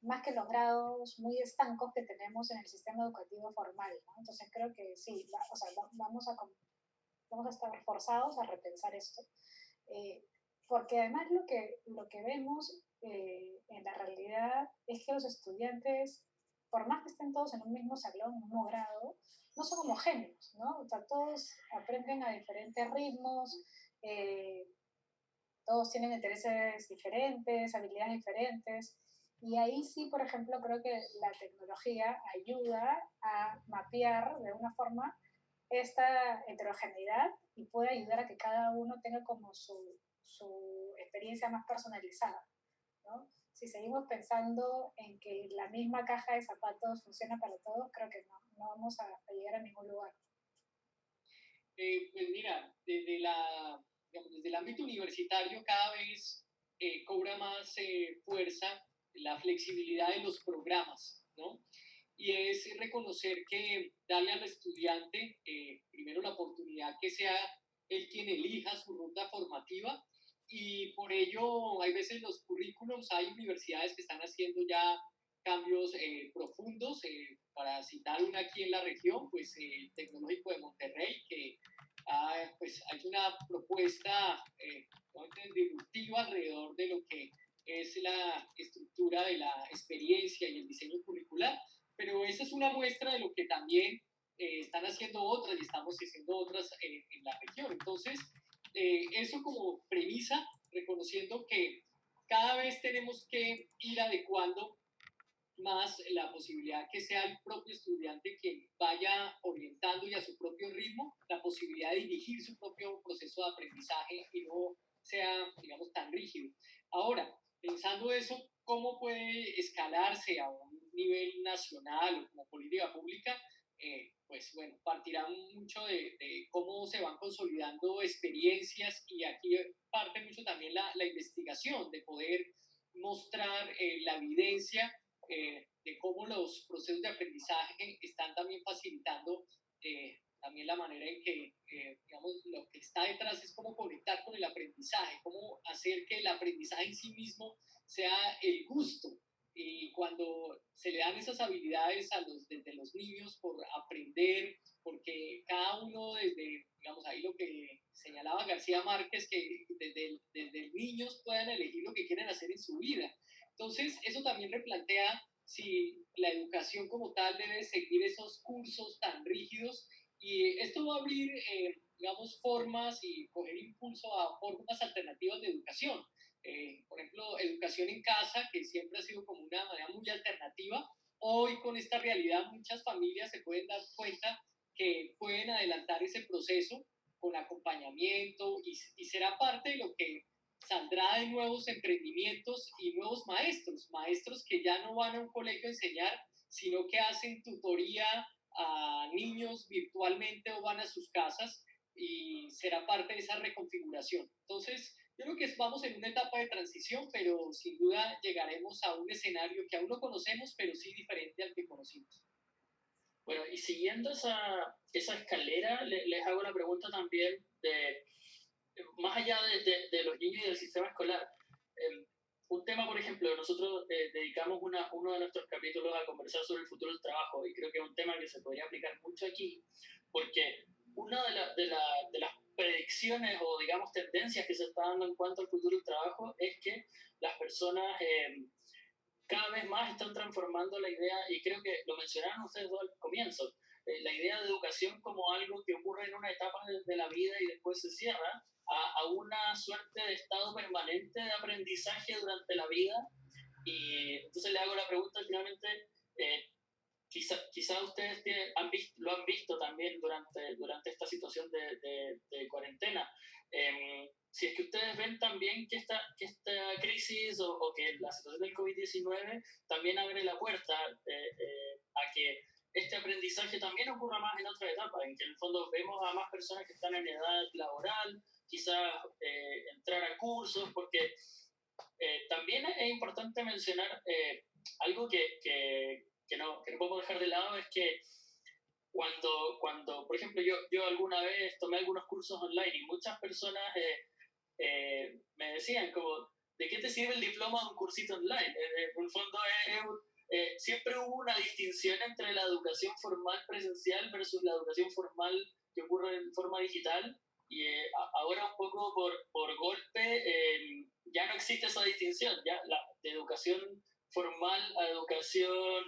más que los grados muy estancos que tenemos en el sistema educativo formal, ¿no? Entonces creo que sí, o sea, vamos a estar forzados a repensar esto, porque además lo que vemos en la realidad es que los estudiantes, por más que estén todos en un mismo salón, en un mismo grado, no son homogéneos, ¿no? O sea, todos aprenden a diferentes ritmos, todos tienen intereses diferentes, habilidades diferentes, y ahí sí, por ejemplo, creo que la tecnología ayuda a mapear de una forma esta heterogeneidad y puede ayudar a que cada uno tenga como su su experiencia más personalizada, ¿no? Si seguimos pensando en que la misma caja de zapatos funciona para todos, creo que no vamos a llegar a ningún lugar. Pues mira, digamos, desde el ámbito universitario cada vez cobra más fuerza la flexibilidad de los programas, ¿no? Y es reconocer que darle al estudiante primero la oportunidad que sea él quien elija su ruta formativa, y por ello hay veces los currículums, hay universidades que están haciendo ya cambios profundos. Para citar una aquí en la región, pues el Tecnológico de Monterrey, que pues, hay una propuesta disruptiva alrededor de lo que es la estructura de la experiencia y el diseño curricular, pero esa es una muestra de lo que también están haciendo otras y estamos haciendo otras en la región. Entonces, eso como premisa, reconociendo que cada vez tenemos que ir adecuando más la posibilidad que sea el propio estudiante quien vaya orientando y a su propio ritmo, la posibilidad de dirigir su propio proceso de aprendizaje y no sea, digamos, tan rígido. Ahora, pensando eso, ¿cómo puede escalarse a un nivel nacional o como política pública? Pues bueno, partirá mucho de cómo se van consolidando experiencias, y aquí parte mucho también la investigación, de poder mostrar la evidencia de cómo los procesos de aprendizaje están también facilitando también la manera en que, digamos, lo que está detrás es cómo conectar con el aprendizaje, cómo hacer que el aprendizaje en sí mismo sea el gusto. Y cuando se le dan esas habilidades desde los niños por aprender, porque cada uno desde, digamos, ahí lo que señalaba García Márquez, que desde niños puedan elegir lo que quieren hacer en su vida. Entonces, eso también replantea si la educación como tal debe seguir esos cursos tan rígidos, y esto va a abrir, digamos, formas y coger impulso a formas alternativas de educación. Por ejemplo, educación en casa, que siempre ha sido como una manera muy alternativa. Hoy con esta realidad muchas familias se pueden dar cuenta que pueden adelantar ese proceso con acompañamiento, y será parte de lo que saldrá de nuevos emprendimientos y nuevos maestros que ya no van a un colegio a enseñar, sino que hacen tutoría a niños virtualmente o van a sus casas, y será parte de esa reconfiguración. Entonces, yo creo que vamos en una etapa de transición, pero sin duda llegaremos a un escenario que aún no conocemos, pero sí diferente al que conocimos. Bueno, y siguiendo esa escalera, les hago la pregunta también de, más allá de los niños y del sistema escolar. Un tema, por ejemplo, nosotros dedicamos uno de nuestros capítulos a conversar sobre el futuro del trabajo, y creo que es un tema que se podría aplicar mucho aquí, porque una de las predicciones o, digamos, tendencias que se está dando en cuanto al futuro del trabajo es que las personas cada vez más están transformando la idea, y creo que lo mencionaron ustedes dos al comienzo, la idea de educación como algo que ocurre en una etapa de la vida y después se cierra, a una suerte de estado permanente de aprendizaje durante la vida. Y entonces le hago la pregunta finalmente, eh, quizá ustedes lo han visto también durante esta situación de cuarentena. Si es que ustedes ven también que esta crisis o que la situación del COVID-19 también abre la puerta a que este aprendizaje también ocurra más en otra etapa, en que en el fondo vemos a más personas que están en edad laboral, quizás entrar a cursos, porque también es importante mencionar algo que no podemos dejar de lado, es que cuando por ejemplo, yo alguna vez tomé algunos cursos online y muchas personas me decían como, ¿de qué te sirve el diploma de un cursito online? En el fondo siempre hubo una distinción entre la educación formal presencial versus la educación formal que ocurre en forma digital, y ahora un poco por golpe ya no existe esa distinción, ya de educación formal a educación,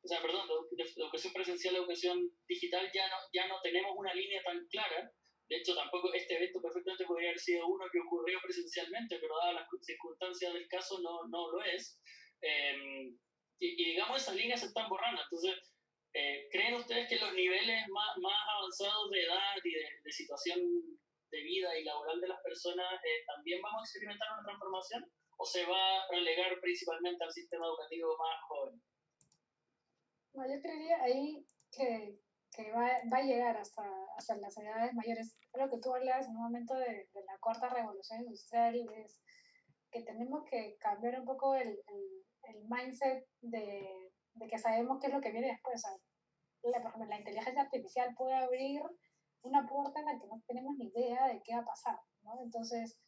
o sea, perdón, de educación presencial a educación digital ya no tenemos una línea tan clara. De hecho, tampoco este evento perfectamente podría haber sido uno que ocurrió presencialmente, pero dadas las circunstancias del caso no lo es. Y digamos, esas líneas se están borrando. Entonces, ¿creen ustedes que los niveles más avanzados de edad y de situación de vida y laboral de las personas, ¿también vamos a experimentar una transformación? ¿O se va a relegar principalmente al sistema educativo más joven? No, yo creería ahí que va a llegar hasta las edades mayores. Lo que tú hablas en un momento de la cuarta revolución industrial es que tenemos que cambiar un poco el mindset de que sabemos qué es lo que viene después. O sea, por ejemplo, la inteligencia artificial puede abrir una puerta en la que no tenemos ni idea de qué va a pasar, ¿no? Entonces,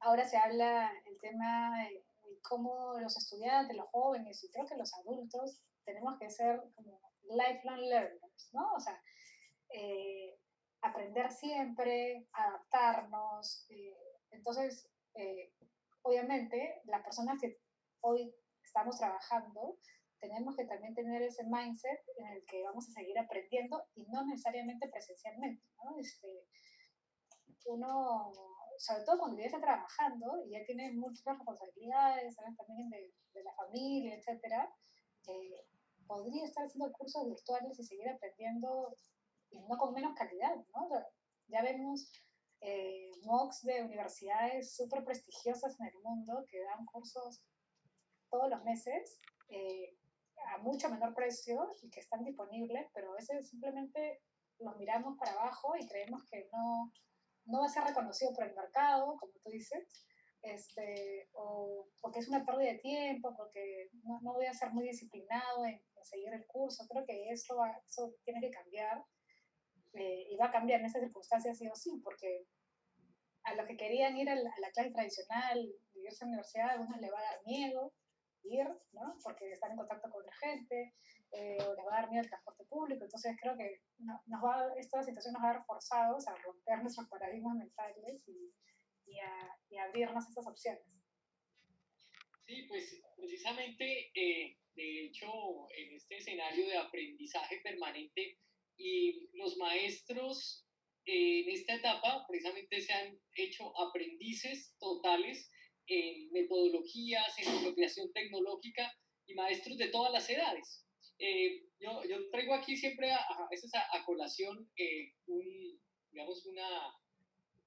ahora se habla el tema de cómo los estudiantes, los jóvenes y creo que los adultos tenemos que ser como lifelong learners, ¿no? O sea, eh, aprender siempre, adaptarnos. Entonces, obviamente, las personas que hoy estamos trabajando, tenemos que también tener ese mindset en el que vamos a seguir aprendiendo y no necesariamente presencialmente, ¿no? Uno, sobre todo cuando ya está trabajando y ya tiene múltiples responsabilidades, ¿sabes? También de la familia, etcétera, eh, podría estar haciendo cursos virtuales y seguir aprendiendo y no con menos calidad, ¿no? O sea, ya vemos MOOCs de universidades súper prestigiosas en el mundo que dan cursos todos los meses a mucho menor precio y que están disponibles, pero a veces simplemente los miramos para abajo y creemos que no va a ser reconocido por el mercado, como tú dices, o porque es una pérdida de tiempo, porque no voy a ser muy disciplinado en seguir el curso. Creo que eso tiene que cambiar y va a cambiar en estas circunstancias sí o sí, porque a los que querían ir a la clase tradicional, irse a la universidad, a algunos les va a dar miedo ir, ¿no? Porque están en contacto con la gente, o les va a dar miedo el transporte público. Entonces creo que esta situación nos va a dar forzados a romper nuestros paradigmas mentales y a abrirnos a estas opciones. Sí, pues precisamente, de hecho, en este escenario de aprendizaje permanente y los maestros en esta etapa precisamente se han hecho aprendices totales en metodologías, en apropiación tecnológica y maestros de todas las edades. Yo traigo aquí siempre a veces a colación digamos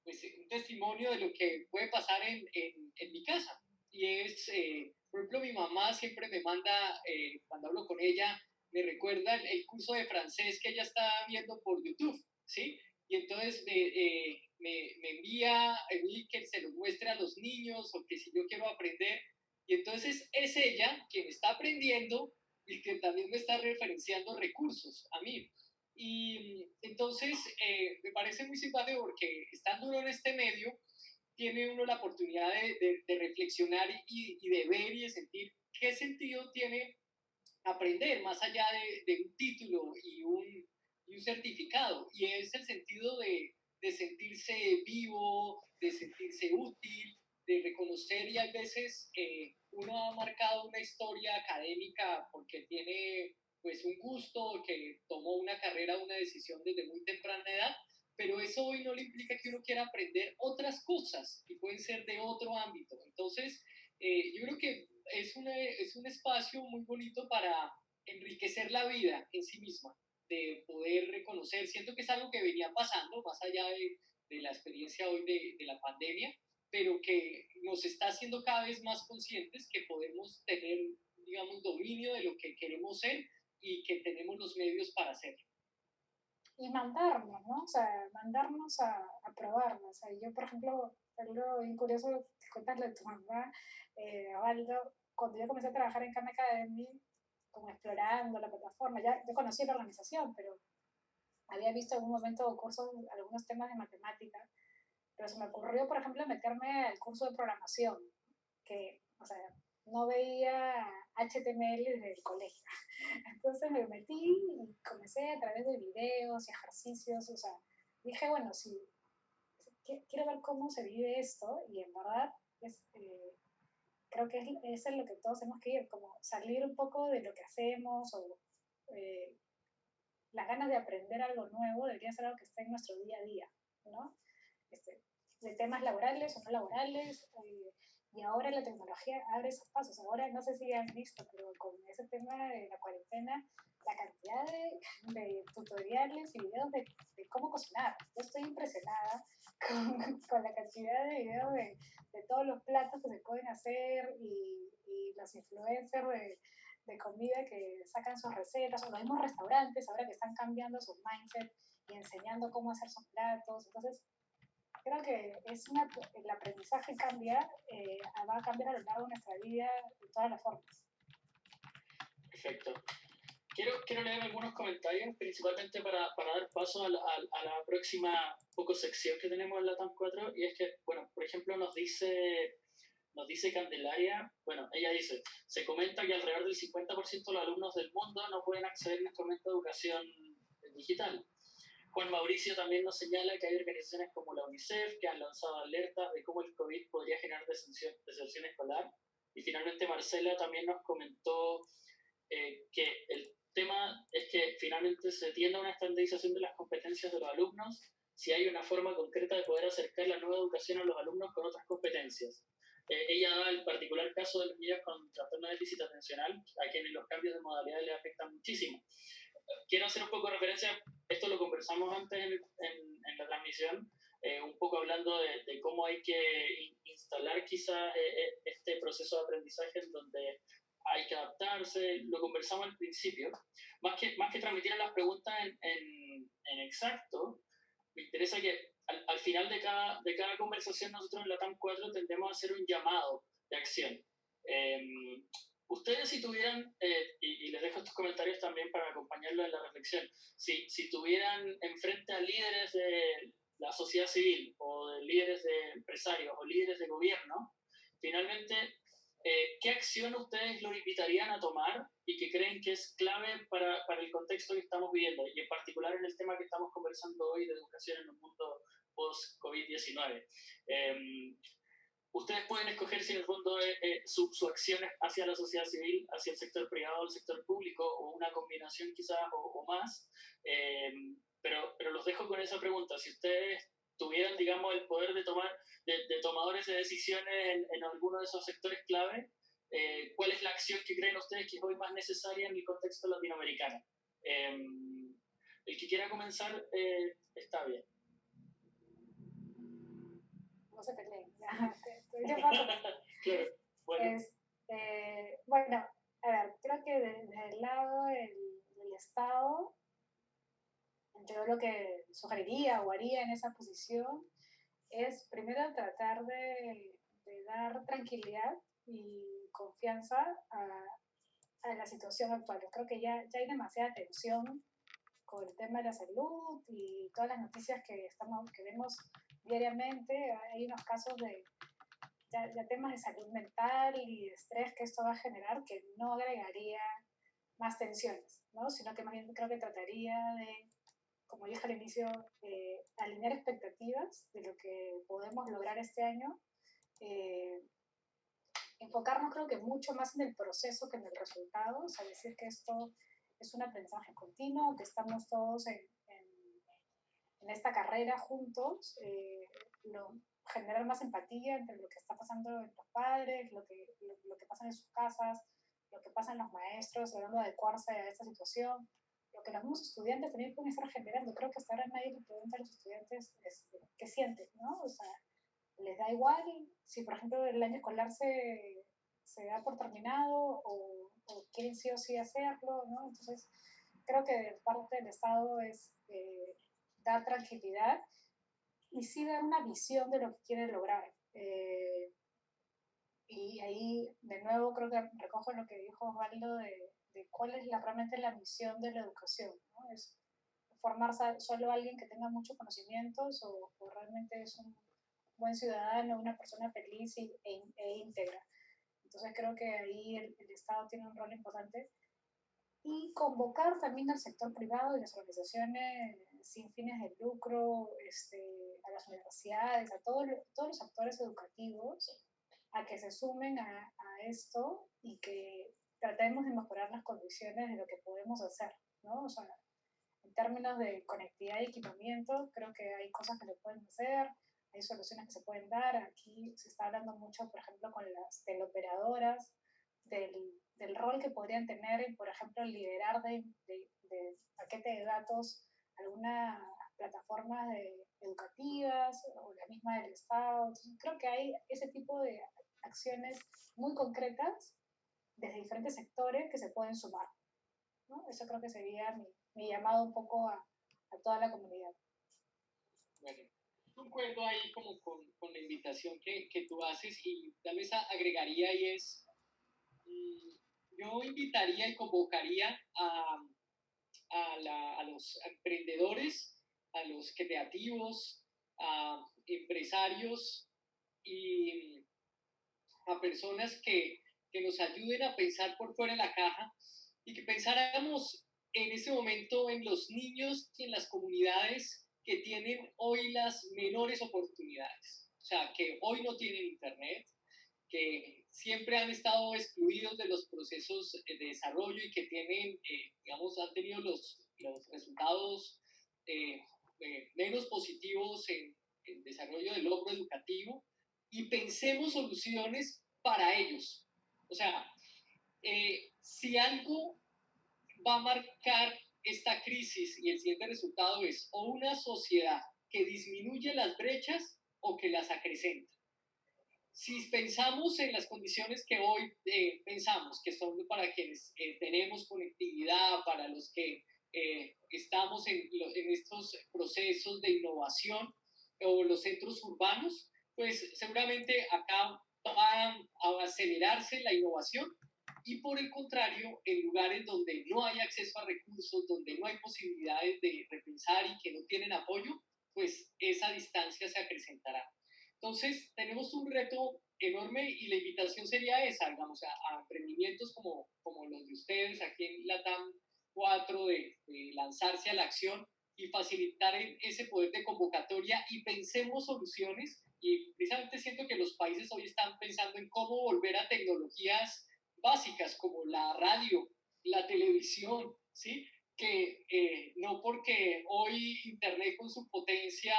pues, un testimonio de lo que puede pasar en mi casa. Y es, por ejemplo, mi mamá siempre me manda, cuando hablo con ella, me recuerda el curso de francés que ella está viendo por YouTube, ¿sí? Y entonces me envía el link que se lo muestre a los niños o que si yo quiero aprender. Y entonces es ella quien está aprendiendo y que también me está referenciando recursos a mí. Y entonces me parece muy simpático porque estando uno en este medio, tiene uno la oportunidad de reflexionar y de ver y de sentir qué sentido tiene aprender más allá de un título y un certificado. Y es el sentido de sentirse vivo, de sentirse útil, de reconocer y a veces uno ha marcado una historia académica porque tiene pues un gusto, que tomó una carrera, una decisión desde muy temprana edad, pero eso hoy no le implica que uno quiera aprender otras cosas y pueden ser de otro ámbito. Entonces, yo creo que es un espacio muy bonito para enriquecer la vida en sí misma, de poder reconocer. Siento que es algo que venía pasando más allá de la experiencia hoy de la pandemia, pero que nos está haciendo cada vez más conscientes que podemos tener, digamos, dominio de lo que queremos ser y que tenemos los medios para hacerlo. Y mandarnos, ¿no? O sea, mandarnos a probarnos. O sea, yo, por ejemplo, algo bien curioso, contarle a tu mamá, Waldo, cuando yo comencé a trabajar en Khan Academy, como explorando la plataforma, ya yo conocí la organización, pero había visto en algún momento cursos, algunos temas de matemática, pero se me ocurrió, por ejemplo, meterme al curso de programación, que, o sea, no veía HTML desde el colegio. Entonces me metí y comencé a través de videos y ejercicios, o sea, dije, bueno, sí, quiero ver cómo se vive esto y en verdad creo que es en lo que todos tenemos que ir, como salir un poco de lo que hacemos o eh, las ganas de aprender algo nuevo debería ser algo que esté en nuestro día a día, ¿no? De temas laborales o no laborales, Y ahora la tecnología abre esos pasos. Ahora no sé si han visto, pero con ese tema de la cuarentena, la cantidad de tutoriales y videos de cómo cocinar. Yo estoy impresionada con la cantidad de videos de todos los platos que se pueden hacer y los influencers de comida que sacan sus recetas, o los mismos restaurantes ahora que están cambiando su mindset y enseñando cómo hacer sus platos. Entonces, creo que el aprendizaje cambia, va a cambiar a lo largo de nuestra vida de todas las formas. Perfecto. Quiero leer algunos comentarios, principalmente para dar paso a la próxima sección que tenemos en la TAM 4, y es que, bueno, por ejemplo, nos dice Candelaria, bueno, ella dice, se comenta que alrededor del 50% de los alumnos del mundo no pueden acceder en este momento a educación digital. Juan Mauricio también nos señala que hay organizaciones como la UNICEF que han lanzado alertas de cómo el COVID podría generar deserción escolar. Y finalmente Marcela también nos comentó que el tema es que finalmente se tiende a una estandarización de las competencias de los alumnos si hay una forma concreta de poder acercar la nueva educación a los alumnos con otras competencias. Ella da el particular caso de los niños con trastorno de déficit atencional, a quienes los cambios de modalidad les afectan muchísimo. Quiero hacer un poco de referencia, esto lo conversamos antes en la transmisión, un poco hablando de cómo hay que instalar quizá este proceso de aprendizaje en donde hay que adaptarse, lo conversamos al principio. Más que transmitir las preguntas en exacto, me interesa que al final de cada conversación nosotros en la TAM 4 tendemos a hacer un llamado de acción. Ustedes si tuvieran, y les dejo estos comentarios también para acompañarlo en la reflexión, si tuvieran enfrente a líderes de la sociedad civil o de líderes de empresarios o líderes de gobierno, finalmente, ¿qué acción ustedes los invitarían a tomar y que creen que es clave para el contexto que estamos viviendo y en particular en el tema que estamos conversando hoy de educación en un mundo post-COVID-19? Ustedes pueden escoger si en el fondo su acción es hacia la sociedad civil, hacia el sector privado o el sector público, o una combinación quizás o más, pero los dejo con esa pregunta. Si ustedes tuvieran, digamos, el poder de tomadores de decisiones en alguno de esos sectores clave, ¿cuál es la acción que creen ustedes que es hoy más necesaria en el contexto latinoamericano? El que quiera comenzar está bien. No se peleen. Yo paso. Claro, bueno. Bueno, a ver, creo que desde el lado del Estado, yo lo que sugeriría o haría en esa posición es primero tratar de dar tranquilidad y confianza a la situación actual. Yo creo que ya hay demasiada tensión con el tema de la salud y todas las noticias que vemos diariamente. Hay unos casos de temas de salud mental y de estrés que esto va a generar que no agregaría más tensiones, ¿no? Sino que más bien creo que trataría de, como dije al inicio, alinear expectativas de lo que podemos lograr este año, enfocarnos creo que mucho más en el proceso que en el resultado, o sea, decir que esto es un aprendizaje continuo, que estamos todos en esta carrera juntos, generar más empatía entre lo que está pasando en los padres, lo que pasa en sus casas, lo que pasa en los maestros, tratando de adecuarse a esta situación, lo que los mismos estudiantes también pueden estar generando. Creo que hasta ahora nadie le pregunta a los estudiantes qué sienten, ¿no? O sea, les da igual si, por ejemplo, el año escolar se da por terminado o quieren sí o sí hacerlo, ¿no? Entonces, creo que de parte del Estado es dar tranquilidad y sí dar una visión de lo que quieren lograr. Y ahí, de nuevo, creo que recojo lo que dijo Osvaldo de cuál es realmente la misión de la educación, ¿no? ¿Es formar solo a alguien que tenga muchos conocimientos o realmente es un buen ciudadano, una persona feliz e íntegra? Entonces creo que ahí el Estado tiene un rol importante y convocar también al sector privado y las organizaciones sin fines de lucro, a las universidades, a todos los actores educativos a que se sumen a esto y que tratemos de mejorar las condiciones de lo que podemos hacer, ¿no? O sea, en términos de conectividad y equipamiento, creo que hay cosas que se pueden hacer, hay soluciones que se pueden dar. Aquí se está hablando mucho, por ejemplo, con las teleoperadoras, del rol que podrían tener, por ejemplo, liderar de paquete de datos algunas plataformas educativas o la misma del Estado. Entonces, creo que hay ese tipo de acciones muy concretas desde diferentes sectores que se pueden sumar, ¿no? Eso creo que sería mi llamado un poco a toda la comunidad. Bueno, concuerdo ahí como con la invitación que tú haces y tal vez agregaría y es, yo invitaría y convocaría a los emprendedores, a los creativos, a empresarios y a personas que nos ayuden a pensar por fuera de la caja y que pensáramos en ese momento en los niños y en las comunidades que tienen hoy las menores oportunidades. O sea, que hoy no tienen internet, que siempre han estado excluidos de los procesos de desarrollo y que tienen, digamos, han tenido los resultados menos positivos en desarrollo del logro educativo y pensemos soluciones para ellos. O sea, si algo va a marcar esta crisis y el siguiente resultado es o una sociedad que disminuye las brechas o que las acrecenta. Si pensamos en las condiciones que hoy pensamos, que son para quienes tenemos conectividad, para los que estamos en estos procesos de innovación o los centros urbanos, pues seguramente acá va a acelerarse la innovación y por el contrario, en lugares donde no hay acceso a recursos, donde no hay posibilidades de repensar y que no tienen apoyo, pues esa distancia se acrecentará. Entonces, tenemos un reto enorme y la invitación sería esa, digamos, a emprendimientos como los de ustedes aquí en LATAM 4, de lanzarse a la acción y facilitar ese poder de convocatoria y pensemos soluciones. Y precisamente siento que los países hoy están pensando en cómo volver a tecnologías básicas como la radio, la televisión, ¿sí? Que no porque hoy Internet con su potencia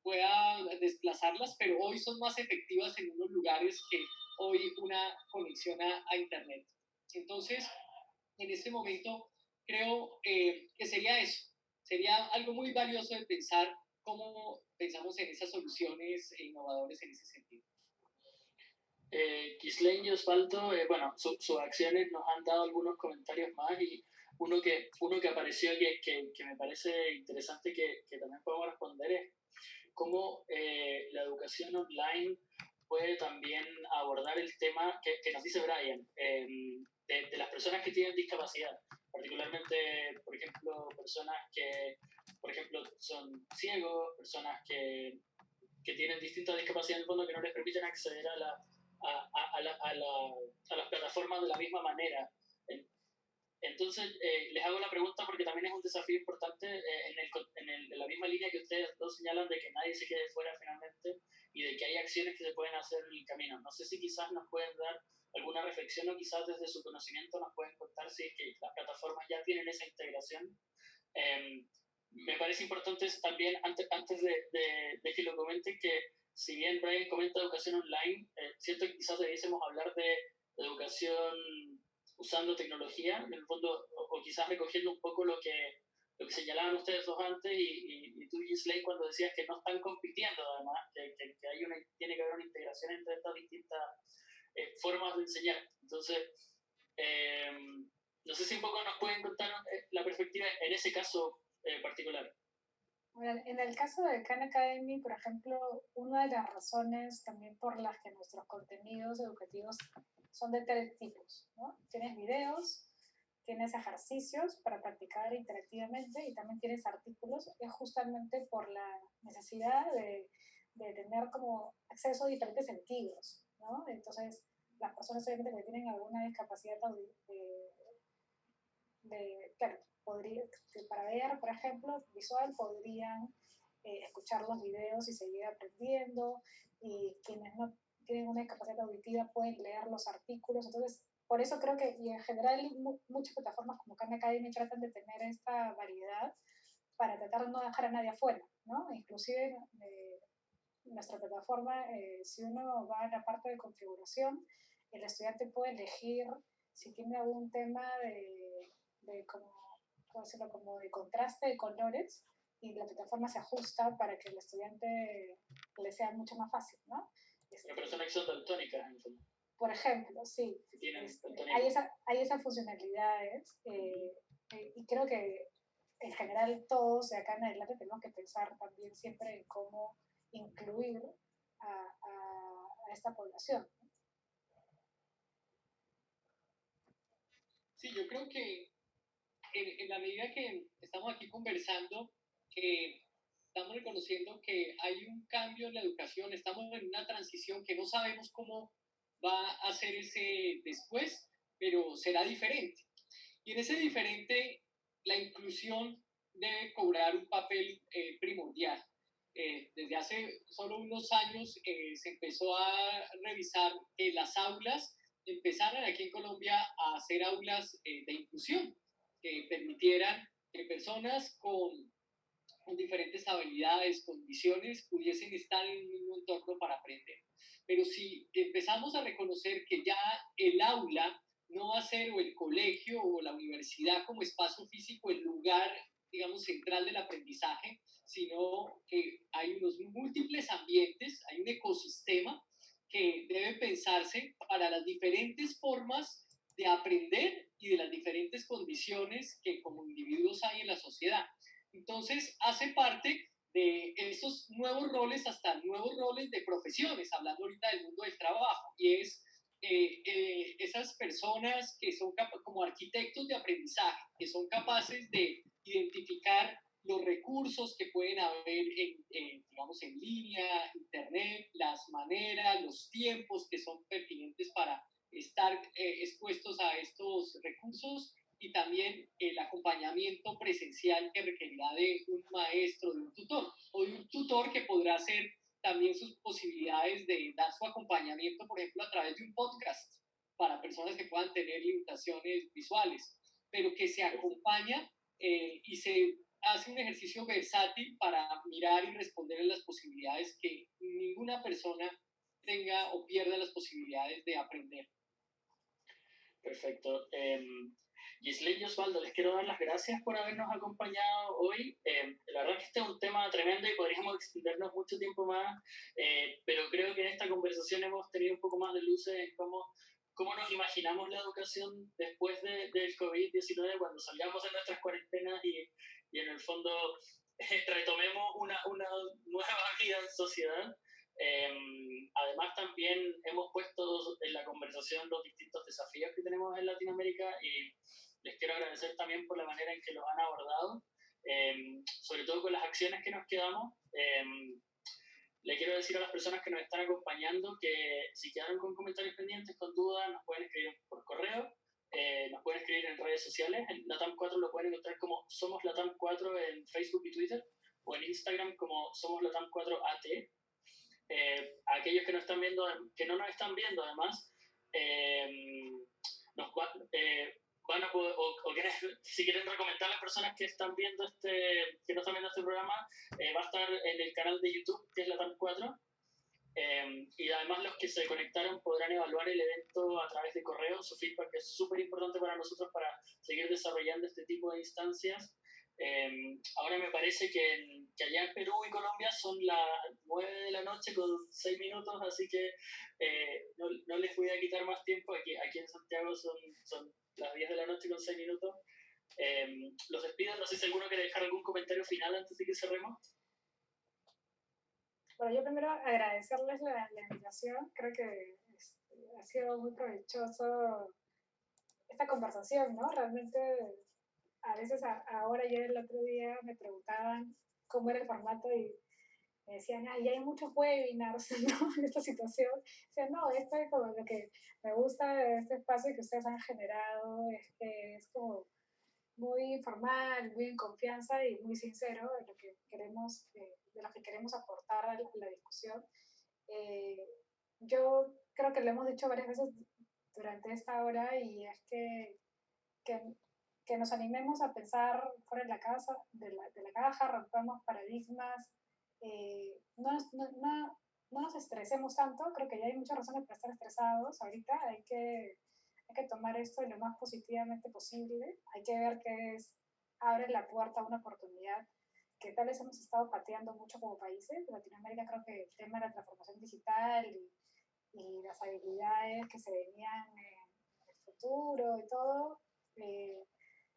pueda desplazarlas, pero hoy son más efectivas en unos lugares que hoy una conexión a Internet. Entonces, en este momento, creo que sería eso, sería algo muy valioso de pensar cómo pensamos en esas soluciones innovadoras en ese sentido. Ghislaine y Osvaldo, bueno, sus acciones nos han dado algunos comentarios más y uno que apareció que me parece interesante que también podemos responder es cómo la educación online puede también abordar el tema que nos dice Brian, de las personas que tienen discapacidad, particularmente, por ejemplo, personas que, por ejemplo, son ciegos, personas que tienen distintas discapacidades en el fondo que no les permiten acceder a las plataformas de la misma manera. Entonces, les hago la pregunta porque también es un desafío importante en la misma línea que ustedes dos señalan de que nadie se quede fuera finalmente y de que hay acciones que se pueden hacer en el camino. No sé si quizás nos pueden dar alguna reflexión o quizás desde su conocimiento nos pueden contar si es que las plataformas ya tienen esa integración. Me parece importante también, antes de que lo comenten, que si bien Brian comenta educación online, siento que quizás debiésemos hablar de educación usando tecnología, en el fondo, o quizás recogiendo un poco lo que señalaban ustedes dos antes y tú, Ghislaine, cuando decías que no están compitiendo, además, que hay tiene que haber una integración entre estas distintas formas de enseñar. Entonces, no sé si un poco nos pueden contar la perspectiva en ese caso particular. Bueno, en el caso de Khan Academy, por ejemplo, una de las razones también por las que nuestros contenidos educativos son de tres tipos, ¿no? Tienes videos, tienes ejercicios para practicar interactivamente y también tienes artículos, es justamente por la necesidad de tener como acceso a diferentes sentidos, ¿no? Entonces, las personas obviamente que tienen alguna discapacidad claro, para ver, por ejemplo, visual, podrían escuchar los videos y seguir aprendiendo, y quienes no tienen una discapacidad auditiva pueden leer los artículos. Entonces, por eso creo que, y en general, muchas plataformas como Khan Academy tratan de tener esta variedad para tratar de no dejar a nadie afuera, ¿no? Inclusive nuestra plataforma, si uno va a la parte de configuración, el estudiante puede elegir si tiene algún tema de ¿cómo decirlo? Como de contraste de colores, y la plataforma se ajusta para que el estudiante le sea mucho más fácil, ¿no? Una persona que son daltónicas, en el fondo. Por ejemplo, sí, Que tienen hay esas funcionalidades, y creo que en general todos de acá en adelante tenemos que pensar también siempre en cómo incluir a esta población. Sí, yo creo que en la medida que estamos aquí conversando, estamos reconociendo que hay un cambio en la educación, estamos en una transición que no sabemos cómo va a ser ese después, pero será diferente. Y en ese diferente, la inclusión debe cobrar un papel primordial. Desde hace solo unos años se empezó a revisar que las aulas empezaran aquí en Colombia a hacer aulas de inclusión, que permitieran que personas con diferentes habilidades, condiciones, pudiesen estar en un mismo entorno para aprender. Pero si empezamos a reconocer que ya el aula no va a ser, o el colegio o la universidad como espacio físico, el lugar, digamos, central del aprendizaje, sino que hay unos múltiples ambientes, hay un ecosistema que debe pensarse para las diferentes formas de aprender y de las diferentes condiciones que como individuos hay en la sociedad. Entonces, hace parte de esos nuevos roles, hasta nuevos roles de profesiones, hablando ahorita del mundo del trabajo, y es esas personas que son como arquitectos de aprendizaje, que son capaces de identificar los recursos que pueden haber digamos, en línea, internet, las maneras, los tiempos que son pertinentes para estar expuestos a estos recursos, y también el acompañamiento presencial que requerirá de un maestro, de un tutor, o de un tutor que podrá hacer también sus posibilidades de dar su acompañamiento, por ejemplo, a través de un podcast para personas que puedan tener limitaciones visuales, pero que se acompaña y se hace un ejercicio versátil para mirar y responder a las posibilidades, que ninguna persona tenga o pierda las posibilidades de aprender. Perfecto. Giselle y Osvaldo, les quiero dar las gracias por habernos acompañado hoy. La verdad es que este es un tema tremendo y podríamos extendernos mucho tiempo más, pero creo que en esta conversación hemos tenido un poco más de luces en cómo nos imaginamos la educación después del COVID-19, cuando salgamos de nuestras cuarentenas y en el fondo retomemos una nueva vida en sociedad. Además, también hemos puesto en la conversación los distintos desafíos que tenemos en Latinoamérica, y les quiero agradecer también por la manera en que los han abordado, sobre todo con las acciones que nos quedamos. Le quiero decir a las personas que nos están acompañando que si quedaron con comentarios pendientes, con dudas, nos pueden escribir por correo, nos pueden escribir en redes sociales. En Latam 4 lo pueden encontrar como Somos Latam 4 en Facebook y Twitter, o en Instagram como Somos Latam 4 AT. Aquellos que, que no nos están viendo, además, van a poder, si quieren recomendar a las personas que están viendo que no están viendo este programa, va a estar en el canal de YouTube, que es Latam 4. Y además los que se conectaron podrán evaluar el evento a través de correo. Su feedback es súper importante para nosotros para seguir desarrollando este tipo de instancias. Ahora me parece que allá en Perú y Colombia son las 9 de la noche con 6 minutos, así que no les voy a quitar más tiempo. Aquí en Santiago son las 10 de la noche con 6 minutos. Los despido, no sé si alguno quiere dejar algún comentario final antes de que cerremos. Bueno, yo primero agradecerles la invitación. Creo que ha sido muy provechoso esta conversación, ¿no? Realmente, a veces ahora, yo el otro día me preguntaban cómo era el formato y me decían, ya hay muchos webinars, ¿no? En esta situación. O sea, no, esto es como lo que me gusta de este espacio que ustedes han generado, es que es como muy informal, muy en confianza y muy sincero de lo que queremos aportar a la discusión. Yo creo que lo hemos dicho varias veces durante esta hora, y es que, que nos animemos a pensar fuera de la caja, rompamos paradigmas, no nos estresemos tanto. Creo que ya hay muchas razones para estar estresados ahorita. Hay que tomar esto lo más positivamente posible. Hay que ver que abre la puerta a una oportunidad que tal vez hemos estado pateando mucho como países. Latinoamérica, creo que el tema de la transformación digital y las habilidades que se venían en el futuro y todo,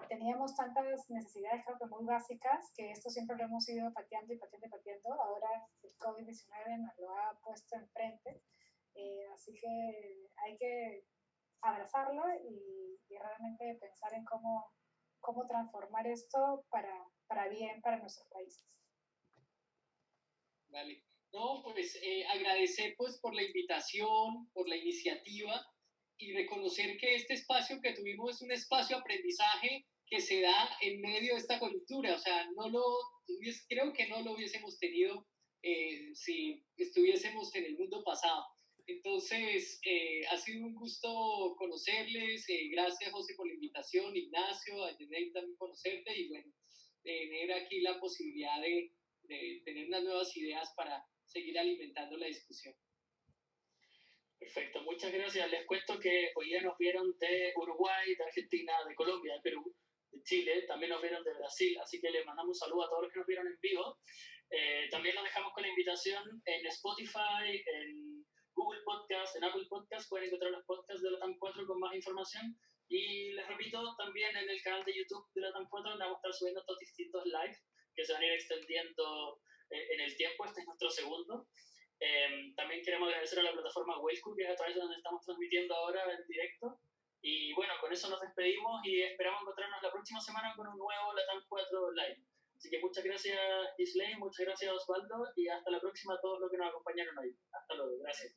teníamos tantas necesidades, creo que muy básicas, que esto siempre lo hemos ido pateando y pateando y pateando. Ahora el COVID-19 nos lo ha puesto enfrente, así que hay que abrazarlo y realmente pensar en cómo transformar esto para bien para nuestros países. Vale. No, pues agradecer pues por la invitación, por la iniciativa y reconocer que este espacio que tuvimos es un espacio de aprendizaje que se da en medio de esta coyuntura. O sea, creo que no lo hubiésemos tenido si estuviésemos en el mundo pasado. Entonces, ha sido un gusto conocerles. Gracias, José, por la invitación. Ignacio, a Jenny también conocerte y bueno, tener aquí la posibilidad de tener unas nuevas ideas para seguir alimentando la discusión. Perfecto, muchas gracias. Les cuento que hoy día nos vieron de Uruguay, de Argentina, de Colombia, de Perú, de Chile, también nos vieron de Brasil, así que les mandamos un saludo a todos los que nos vieron en vivo. También los dejamos con la invitación en Spotify, en Google Podcast, en Apple Podcast, pueden encontrar los podcasts de la TAM 4 con más información. Y les repito, también en el canal de YouTube de la TAM 4 vamos a estar subiendo estos distintos lives que se van a ir extendiendo en el tiempo. Este es nuestro segundo. También queremos agradecer a la plataforma Wellcook, que es a través de donde estamos transmitiendo ahora en directo. Y bueno, con eso nos despedimos y esperamos encontrarnos la próxima semana con un nuevo Latam 4 Live. Así que muchas gracias, Gisley, muchas gracias, Osvaldo, y hasta la próxima a todos los que nos acompañaron hoy. Hasta luego, gracias.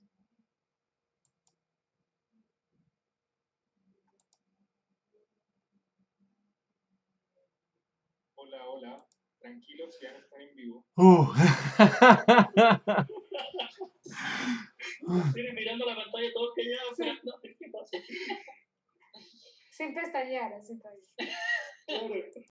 Hola, hola. Tranquilos, ya no están en vivo. Estoy mirando la pantalla todos callados, esperando a ver qué pasa. Sin pestañear, así todavía.